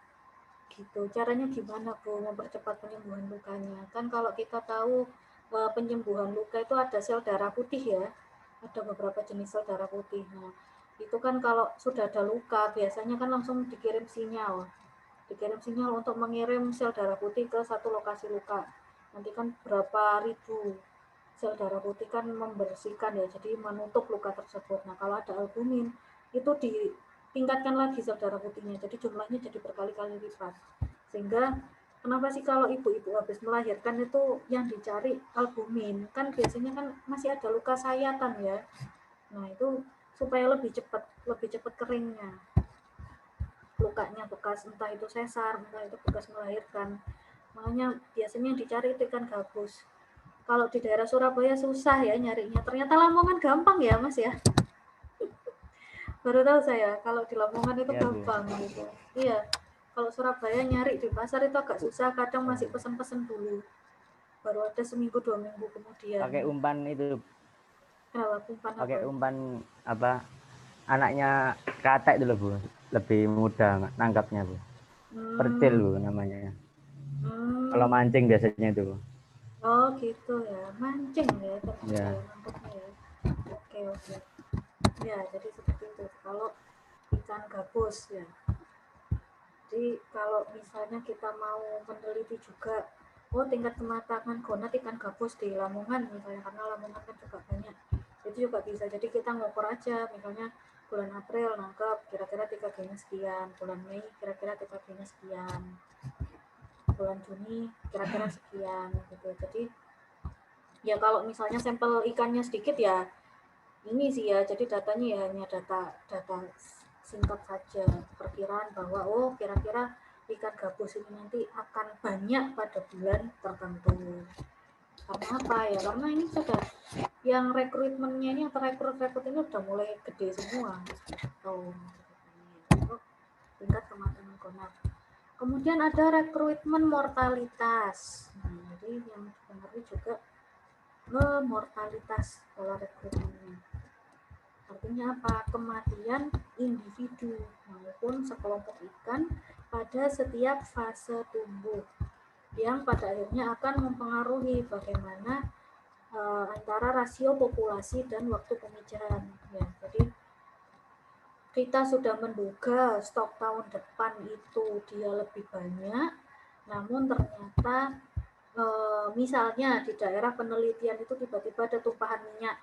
Gitu. Caranya gimana, Bu, mempercepat penyembuhan lukanya? Kan kalau kita tahu penyembuhan luka itu ada sel darah putih ya. Ada beberapa jenis sel darah putih. Nah, itu kan kalau sudah ada luka, biasanya kan langsung dikirim sinyal untuk mengirim sel darah putih ke satu lokasi luka. Nanti kan berapa ribu sel darah putih kan membersihkan ya, jadi menutup luka tersebut. Nah, kalau ada albumin, itu ditingkatkan lagi sel darah putihnya, jadi jumlahnya jadi berkali-kali lipat. Sehingga kenapa sih kalau ibu-ibu habis melahirkan itu yang dicari albumin? Kan biasanya kan masih ada luka sayatan ya. Nah, itu supaya lebih cepat keringnya. Lukanya bekas entah itu sesar, entah itu bekas melahirkan. Makanya biasanya yang dicari itu ikan gabus. Kalau di daerah Surabaya susah ya nyarinya. Ternyata Lamongan gampang ya, Mas ya. Baru tahu saya kalau di Lamongan itu gampang gitu. Iya. Kalau Surabaya nyari di pasar itu agak susah, kadang masih pesen-pesen dulu. Baru ada seminggu 2 minggu kemudian. Pakai umpan itu. Kenapa umpan apa? Pakai umpan apa? Anaknya katak itu loh, Bu. Lebih mudah nangkapnya, Bu. Percil, Bu, namanya. Kalau mancing biasanya itu, Bu. Oh gitu ya, mancing ya Ya. nangkapnya ya. Oke. Ya, jadi seperti itu. Kalau ikan gabus ya. Jadi kalau misalnya kita mau meneliti juga, tingkat kematangan gonat ikan gabus di Lamongan misalnya, karena Lamongan kan juga banyak. Itu juga bisa. Jadi kita ngukur aja, misalnya bulan April nangkap kira-kira 3 genya sekian, bulan Mei kira-kira 3 genya sekian, bulan Juni kira-kira sekian gitu. Jadi ya kalau misalnya sampel ikannya sedikit ya ini sih ya, jadi datanya ya hanya data singkat saja, perkiraan bahwa kira-kira ikan gabus ini nanti akan banyak pada bulan tertentu. Karena apa ya? Karena ini sudah yang rekrutmennya ini atau rekrut ini udah mulai gede semua. tingkat kematangan gonad. Kemudian ada rekrutmen mortalitas. Nah, jadi yang dipengaruhi juga mortalitas pola rekrutmennya. Artinya apa? Kematian individu maupun sekelompok ikan pada setiap fase tumbuh yang pada akhirnya akan mempengaruhi bagaimana antara rasio populasi dan waktu pemijahan. Ya, jadi kita sudah menduga stok tahun depan itu dia lebih banyak, namun ternyata misalnya di daerah penelitian itu tiba-tiba ada tumpahan minyak.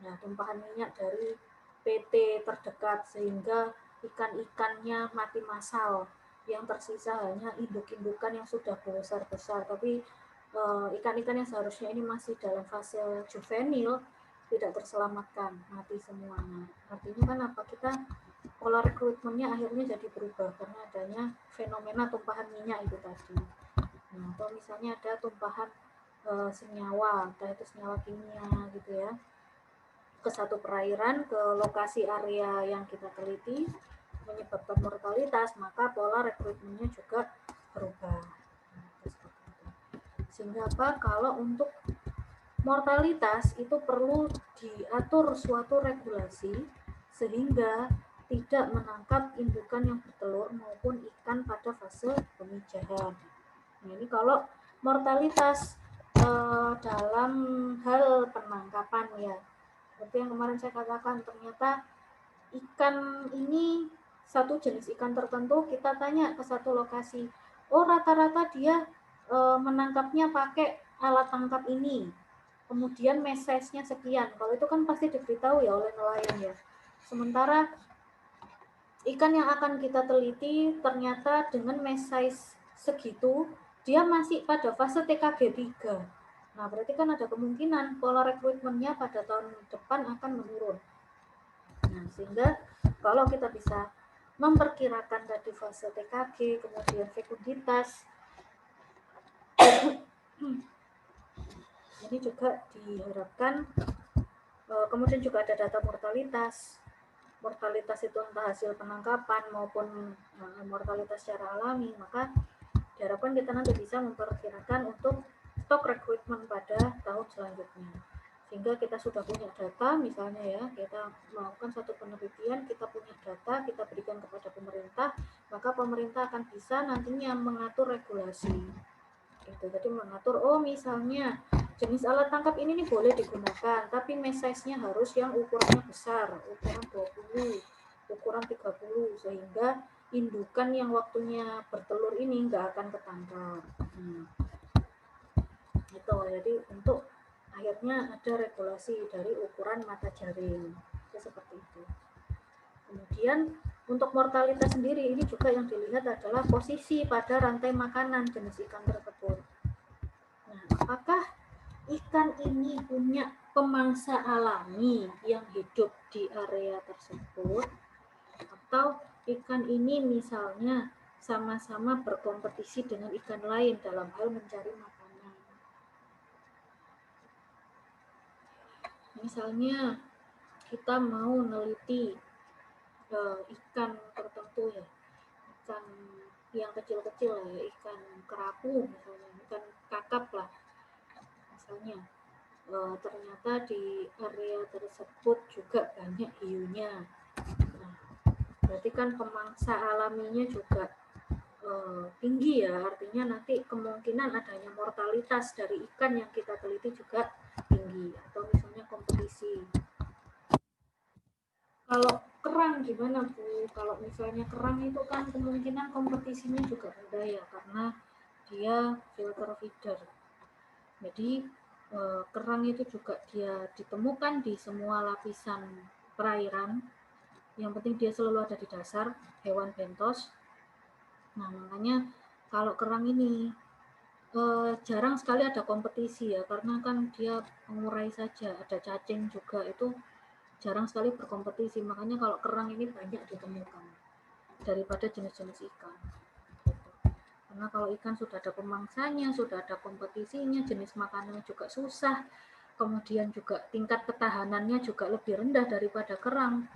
Nah, tumpahan minyak dari PT terdekat sehingga ikan-ikannya mati massal. Yang tersisa hanya induk-indukan yang sudah besar-besar, tapi ikan-ikan yang seharusnya ini masih dalam fase juvenil tidak terselamatkan, mati semuanya. Artinya kan apa? Kita pola rekrutmennya akhirnya jadi berubah karena adanya fenomena tumpahan minyak itu tadi. Nah, atau misalnya ada tumpahan senyawa, entah itu senyawa kimia gitu ya, ke satu perairan, ke lokasi area yang kita teliti, menyebabkan mortalitas, maka pola rekrutmennya juga berubah. Sehingga apa? Kalau untuk mortalitas itu perlu diatur suatu regulasi sehingga tidak menangkap indukan yang bertelur maupun ikan pada fase pemijahan. Nah, ini kalau mortalitas dalam hal penangkapan ya. Seperti yang kemarin saya katakan, ternyata ikan ini satu jenis ikan tertentu kita tanya ke satu lokasi. Oh, rata-rata dia menangkapnya pakai alat tangkap ini. Kemudian mesh size-nya sekian. Kalau itu kan pasti diberitahu ya oleh nelayan ya. Sementara ikan yang akan kita teliti ternyata dengan mesh size segitu, dia masih pada fase TKG 3. Nah, berarti kan ada kemungkinan pola rekrutmennya pada tahun depan akan menurun. Nah, sehingga kalau kita bisa memperkirakan tadi fase TKG, kemudian fekunditas, ini juga diharapkan. Kemudian juga ada data mortalitas. Mortalitas itu entah hasil penangkapan maupun mortalitas secara alami, maka diharapkan kita nanti bisa memperkirakan untuk stok rekrutmen pada tahun selanjutnya. Sehingga kita sudah punya data, misalnya ya, kita melakukan satu penelitian, kita punya data, kita berikan kepada pemerintah, maka pemerintah akan bisa nantinya mengatur regulasi. Gitu. Jadi mengatur, oh misalnya jenis alat tangkap ini nih boleh digunakan, tapi mesh size-nya harus yang ukurannya besar, ukuran 20, ukuran 30, sehingga indukan yang waktunya bertelur ini nggak akan ketangkap. Gitu. Jadi untuk akhirnya ada regulasi dari ukuran mata jaring. Itu seperti itu. Kemudian untuk mortalitas sendiri ini juga yang dilihat adalah posisi pada rantai makanan jenis ikan tersebut. Nah, apakah ikan ini punya pemangsa alami yang hidup di area tersebut, atau ikan ini misalnya sama-sama berkompetisi dengan ikan lain dalam hal mencari makanan. Misalnya kita mau neliti ikan tertentu ya, ikan yang kecil-kecil ya, ikan kerapu misalnya, ikan kakap lah misalnya. Ternyata di area tersebut juga banyak hiunya. Nah, berarti kan pemangsa alaminya juga tinggi ya, artinya nanti kemungkinan adanya mortalitas dari ikan yang kita teliti juga tinggi, atau misalnya kompetisi. Kalau kerang gimana Bu? Kalau misalnya kerang itu kan kemungkinan kompetisinya juga rendah ya, karena dia filter feeder. Jadi kerang itu juga dia ditemukan di semua lapisan perairan. Yang penting dia selalu ada di dasar, hewan bentos. Nah, makanya kalau kerang ini jarang sekali ada kompetisi ya, karena kan dia mengurai saja, ada cacing juga, itu jarang sekali berkompetisi. Makanya kalau kerang ini banyak ditemukan daripada jenis-jenis ikan. Karena kalau ikan sudah ada pemangsanya, sudah ada kompetisinya, jenis makanannya juga susah, kemudian juga tingkat ketahanannya juga lebih rendah daripada kerang,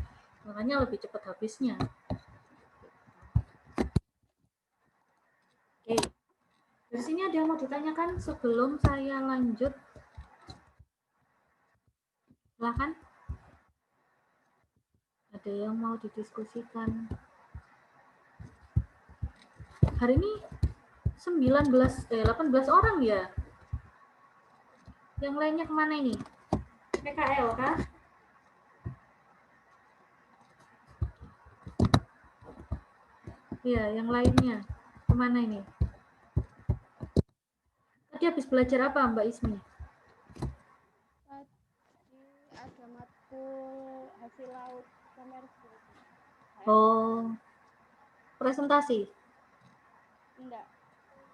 makanya lebih cepat habisnya. Dari sini ada yang mau ditanyakan sebelum saya lanjut? Silakan. Ada yang mau didiskusikan? Hari ini 18 orang ya. Yang lainnya kemana ini? PKL kah? Iya, yang lainnya kemana ini? Tadi habis belajar apa Mbak Ismi? Tadi ada matkul hasil laut komersil. Oh, presentasi? Enggak.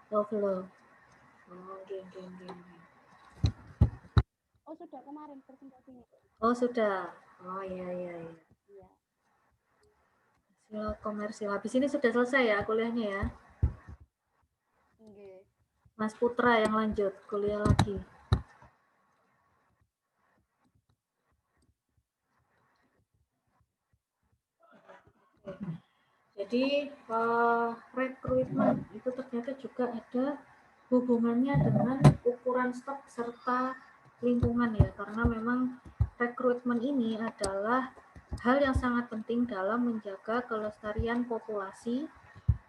Oh, belum. Oh, oke. Oh, sudah kemarin presentasinya. Oh, sudah. Oh, iya. Iya. Hasil komersil. Habis ini sudah selesai ya kuliahnya ya? Nggih. Mas Putra yang lanjut kuliah lagi. Jadi rekrutmen itu ternyata juga ada hubungannya dengan ukuran stok serta lingkungan ya, karena memang rekrutmen ini adalah hal yang sangat penting dalam menjaga kelestarian populasi,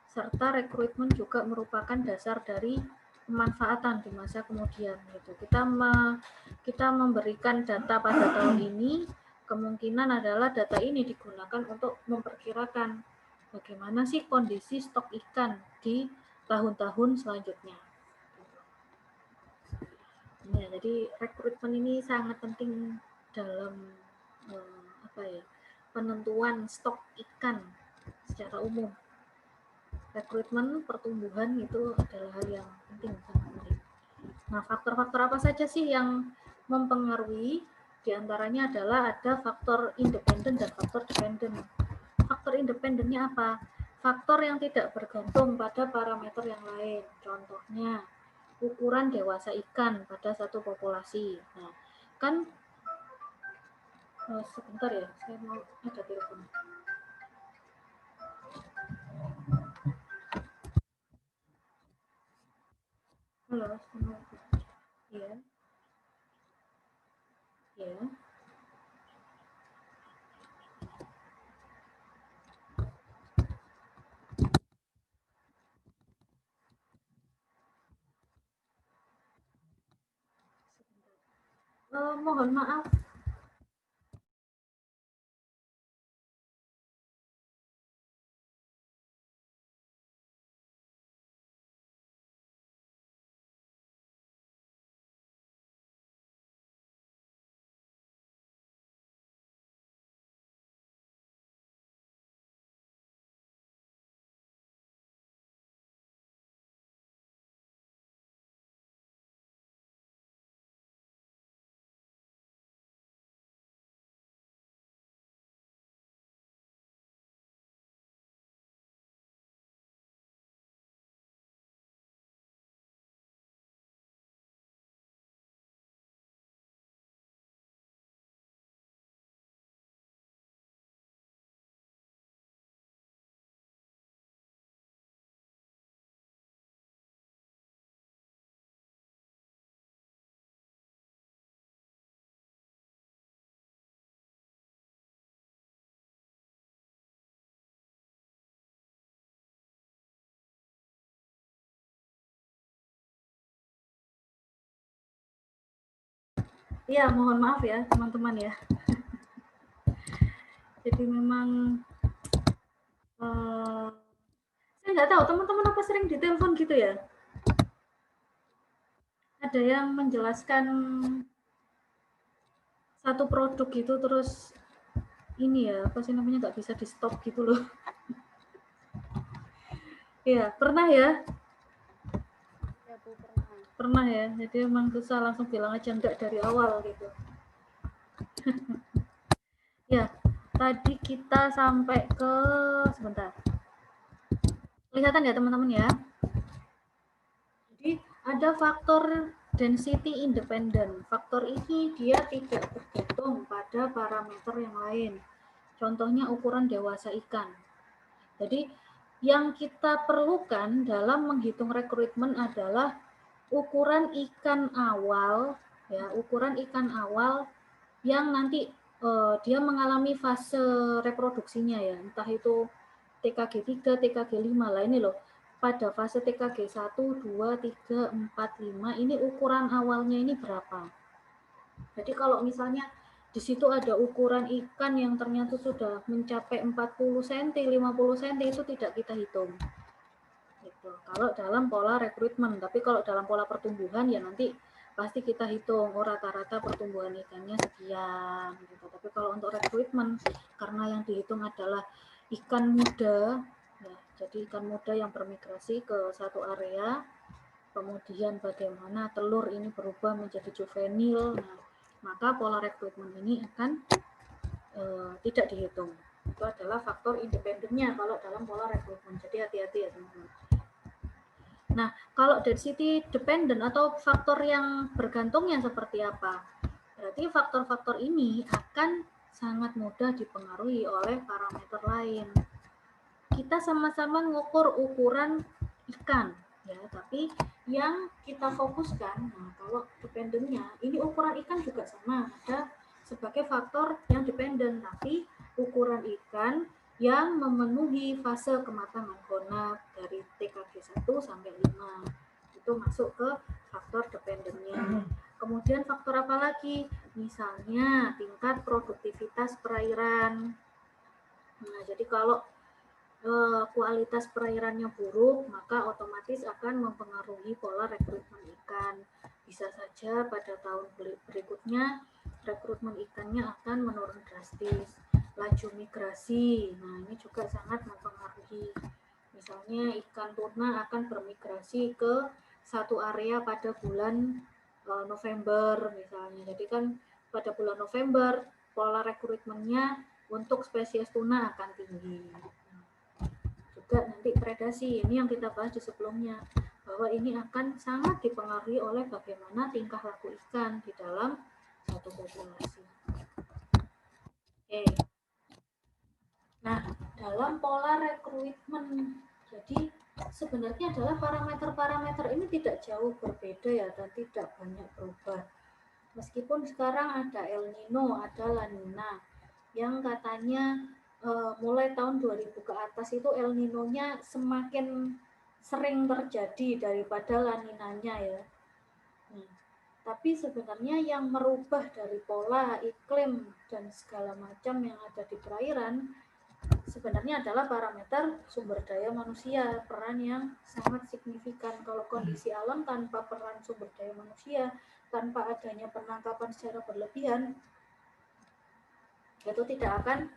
serta rekrutmen juga merupakan dasar dari pemanfaatan di masa kemudian gitu. Kita memberikan data pada tahun ini, kemungkinan adalah data ini digunakan untuk memperkirakan bagaimana sih kondisi stok ikan di tahun-tahun selanjutnya. Ya, jadi rekrutmen ini sangat penting dalam penentuan stok ikan secara umum. Rekrutmen pertumbuhan itu adalah hal yang penting, sangat penting. Nah, faktor-faktor apa saja sih yang mempengaruhi? Di antaranya adalah ada faktor independen dan faktor dependen. Faktor independennya apa? Faktor yang tidak bergantung pada parameter yang lain. Contohnya, ukuran dewasa ikan pada satu populasi. Nah, kan sebentar ya, saya mau ada telepon. Halo, assalamualaikum. Iya. Ya. Mohon maaf. Iya, mohon maaf ya teman-teman ya. Jadi memang saya nggak tahu teman-teman apa sering ditelepon gitu ya. Ada yang menjelaskan satu produk gitu terus ini ya apa sih namanya nggak bisa di stop gitu loh. Iya, pernah ya? Ya, Bu, pernah. Pernah ya. Jadi memang susah, langsung bilang aja enggak dari awal gitu. Ya, tadi kita sampai ke sebentar. Kelihatan ya teman-teman ya? Jadi ada faktor density independent. Faktor ini dia tidak bergantung pada parameter yang lain. Contohnya ukuran dewasa ikan. Jadi yang kita perlukan dalam menghitung rekrutmen adalah ukuran ikan awal, ya, ukuran ikan awal yang nanti dia mengalami fase reproduksinya ya, entah itu TKG 3, TKG 5 lah ini loh. Pada fase TKG 1, 2, 3, 4, 5 ini ukuran awalnya ini berapa. Jadi kalau misalnya di situ ada ukuran ikan yang ternyata sudah mencapai 40 cm, 50 cm itu tidak kita hitung. Gitu. Kalau dalam pola rekrutmen, tapi kalau dalam pola pertumbuhan ya nanti pasti kita hitung rata-rata pertumbuhan ikannya sekian gitu. Tapi kalau untuk rekrutmen karena yang dihitung adalah ikan muda ya, jadi ikan muda yang bermigrasi ke satu area, kemudian bagaimana telur ini berubah menjadi juvenil. Nah, maka pola rekrutmen ini akan tidak dihitung. Itu adalah faktor independennya kalau dalam pola rekrutmen. Jadi hati-hati ya teman-teman. Nah, kalau density dependent atau faktor yang bergantungnya seperti apa? Berarti faktor-faktor ini akan sangat mudah dipengaruhi oleh parameter lain. Kita sama-sama mengukur ukuran ikan, ya, tapi yang kita fokuskan, nah kalau dependentnya, ini ukuran ikan juga sama, ada sebagai faktor yang dependent, tapi ukuran ikan yang memenuhi fase kematangan gonad dari TKG 1 sampai 5 itu masuk ke faktor dependentnya. Kemudian faktor apa lagi? Misalnya tingkat produktivitas perairan. Nah, jadi kalau kualitas perairannya buruk, maka otomatis akan mempengaruhi pola rekrutmen ikan. Bisa saja pada tahun berikutnya rekrutmen ikannya akan menurun drastis. Laju migrasi, nah ini juga sangat mempengaruhi. Misalnya ikan tuna akan bermigrasi ke satu area pada bulan November misalnya. Jadi kan pada bulan November pola rekrutmennya untuk spesies tuna akan tinggi. Juga nanti predasi, ini yang kita bahas di sebelumnya, bahwa ini akan sangat dipengaruhi oleh bagaimana tingkah laku ikan di dalam satu populasi. Oke. Nah, dalam pola rekrutmen, jadi sebenarnya adalah parameter-parameter ini tidak jauh berbeda ya dan tidak banyak berubah. Meskipun sekarang ada El Nino, ada La Nina, yang katanya mulai tahun 2000 ke atas itu El Nino-nya semakin sering terjadi daripada La Nina-nya ya. Tapi sebenarnya yang merubah dari pola iklim dan segala macam yang ada di perairan sebenarnya adalah parameter sumber daya manusia, peran yang sangat signifikan. Kalau kondisi alam tanpa peran sumber daya manusia, tanpa adanya penangkapan secara berlebihan, itu tidak akan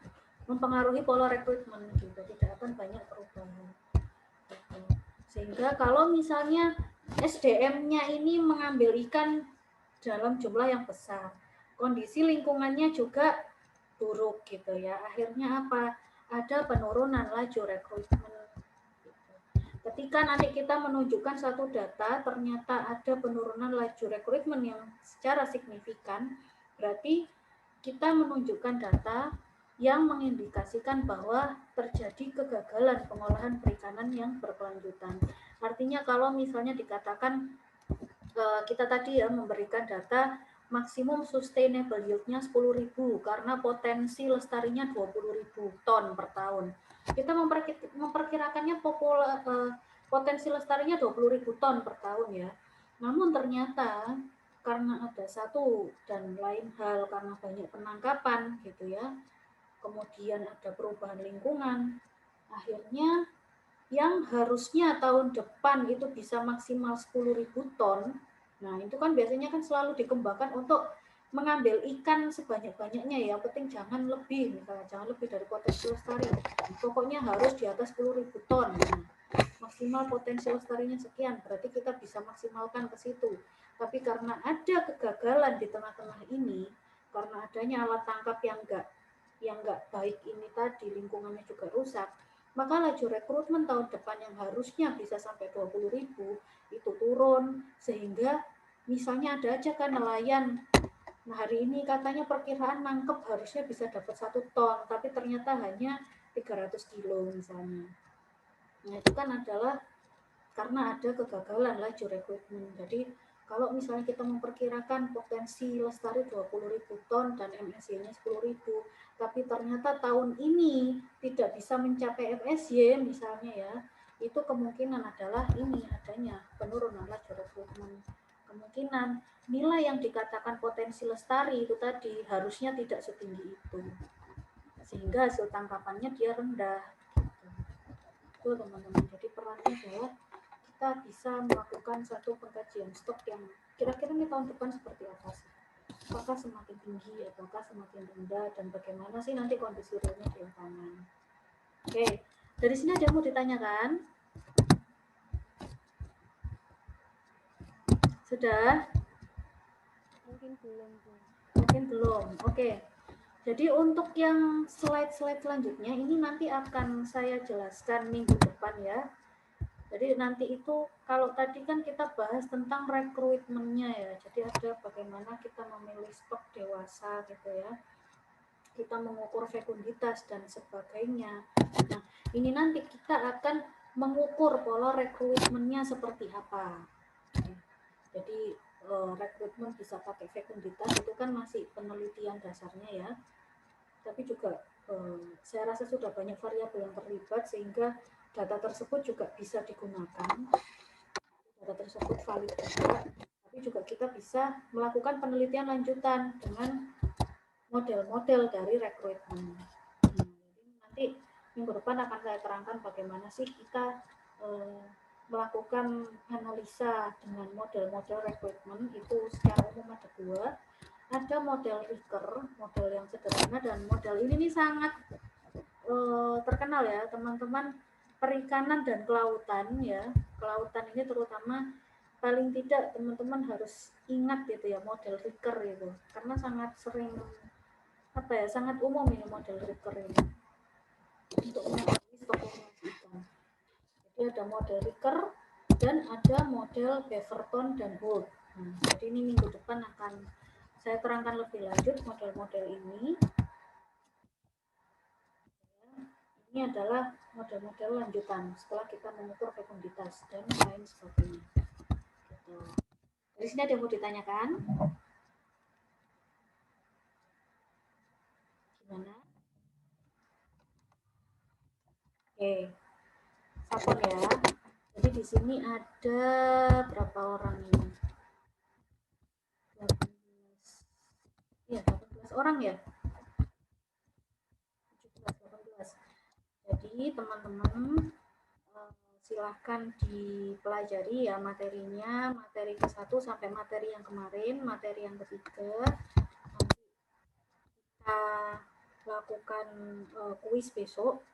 mempengaruhi pola rekrutmen, gitu. Tidak akan banyak perubahan. Sehingga kalau misalnya SDM-nya ini mengambil ikan dalam jumlah yang besar, kondisi lingkungannya juga buruk gitu ya. Akhirnya apa? Ada penurunan laju rekrutmen. Ketika nanti kita menunjukkan satu data, ternyata ada penurunan laju rekrutmen yang secara signifikan, berarti kita menunjukkan data yang mengindikasikan bahwa terjadi kegagalan pengolahan perikanan yang berkelanjutan. Artinya kalau misalnya dikatakan kita tadi ya memberikan data maksimum sustainable yield-nya 10.000 karena potensi lestarinya 20.000 ton per tahun. Kita memperkirakannya potensi lestarinya 20.000 ton per tahun ya. Namun ternyata karena ada satu dan lain hal, karena banyak penangkapan gitu ya, kemudian ada perubahan lingkungan, akhirnya yang harusnya tahun depan itu bisa maksimal 10.000 ton, nah itu kan biasanya kan selalu dikembangkan untuk mengambil ikan sebanyak-banyaknya ya, penting jangan lebih, misalnya jangan lebih dari potensi lestari, pokoknya harus di atas 10.000 ton, maksimal potensi lestarinya sekian, berarti kita bisa maksimalkan ke situ. Tapi karena ada kegagalan di tengah-tengah ini, karena adanya alat tangkap yang enggak baik ini tadi, lingkungannya juga rusak, maka laju rekrutmen tahun depan yang harusnya bisa sampai 20.000 itu turun, sehingga misalnya ada aja kan nelayan, nah hari ini katanya perkiraan nangkep harusnya bisa dapat 1 ton, tapi ternyata hanya 300 kilo misalnya. Nah, itu kan adalah karena ada kegagalan laju rekrutmen. Jadi kalau misalnya kita memperkirakan potensi lestari 20.000 ton dan MSY-nya 10.000, tapi ternyata tahun ini tidak bisa mencapai FSY misalnya ya, itu kemungkinan adalah ini adanya penurunan laju rekrutmen. Kemungkinan nilai yang dikatakan potensi lestari itu tadi harusnya tidak setinggi itu, sehingga hasil tangkapannya dia rendah. Itu teman-teman. Jadi perannya adalah kita bisa melakukan satu pengkajian stok yang kira-kira nih tahun depan seperti apa sih? Apakah semakin tinggi ataukah semakin rendah, dan bagaimana sih nanti kondisi realnya di lapangan. Oke, dari sini ada yang mau ditanyakan? Sudah? Mungkin belum, Bu. Mungkin belum. Oke. Jadi untuk yang slide-slide selanjutnya ini nanti akan saya jelaskan minggu depan ya. Jadi nanti itu kalau tadi kan kita bahas tentang rekrutmennya ya. Jadi ada bagaimana kita memilih stok dewasa gitu ya. Kita mengukur fekunditas dan sebagainya. Nah, ini nanti kita akan mengukur pola rekrutmennya seperti apa. Jadi rekrutmen bisa pakai fekunditas itu kan masih penelitian dasarnya ya. Tapi juga saya rasa sudah banyak variabel yang terlibat sehingga data tersebut juga bisa digunakan. Data tersebut valid juga, tapi juga kita bisa melakukan penelitian lanjutan dengan model-model dari rekrutmen. Jadi nanti minggu depan akan saya terangkan bagaimana sih kita melakukan analisa dengan model-model rekrutmen. Itu secara umum ada dua. Ada model Ricker, model yang sederhana, dan model ini nih sangat terkenal ya teman-teman, perikanan dan kelautan ya. Kelautan ini terutama paling tidak teman-teman harus ingat gitu ya model Ricker itu, karena sangat sering sangat umum ini model Ricker ini untuk mengenali stok populasi ikan. Jadi ada model Ricker dan ada model Beaverton dan Holt. Nah, jadi ini minggu depan akan saya terangkan lebih lanjut model-model ini. Ini adalah model-model lanjutan setelah kita mengukur fekunditas dan lain sebagainya. Gitu. Dari sini ada yang mau ditanyakan? Gimana? Oke, sapon ya. Jadi di sini ada berapa orang ini? 18 orang ya? 17, 18. Jadi teman-teman silahkan dipelajari ya materinya, materi ke-1 sampai materi yang kemarin, materi yang ketiga. Nanti kita lakukan kuis besok.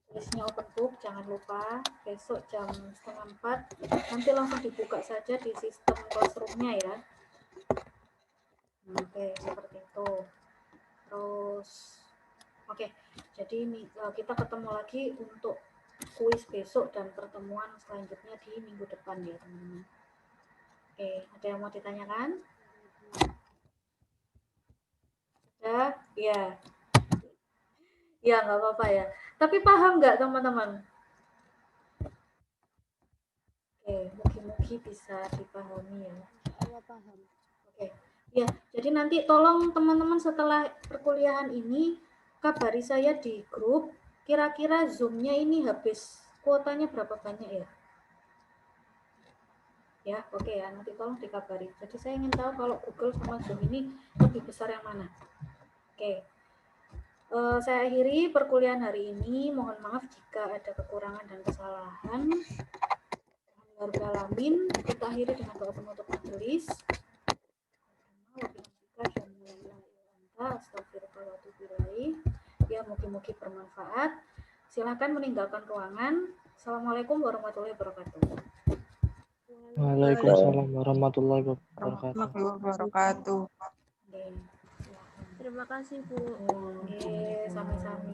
Kuisnya open book, jangan lupa besok jam 3:30. Nanti langsung dibuka saja di sistem classroom-nya ya. Oke, seperti itu. Terus, oke, jadi ini kita ketemu lagi untuk kuis besok dan pertemuan selanjutnya di minggu depan ya teman-teman. Oke, ada yang mau ditanyakan? Ya, ya. Ya, nggak apa-apa ya. Tapi paham nggak teman-teman? Oke, mungkin bisa dipahami ya. Iya, paham. Oke, ya. Jadi nanti tolong teman-teman setelah perkuliahan ini kabari saya di grup. Kira-kira Zoom-nya ini habis kuotanya berapa banyak ya? Ya, oke ya. Nanti tolong dikabari. Jadi saya ingin tahu kalau Google sama Zoom ini lebih besar yang mana. Oke. Saya akhiri perkuliahan hari ini. Mohon maaf jika ada kekurangan dan kesalahan. Alhamdulillahirrahmanirrahim. Kita akhiri dengan doa penutup majelis. Ya, mungkin bermanfaat. Silakan meninggalkan ruangan. Assalamualaikum warahmatullahi wabarakatuh. Waalaikumsalam warahmatullahi wabarakatuh. Oke, Terima kasih, Bu. Oke, sami-sami.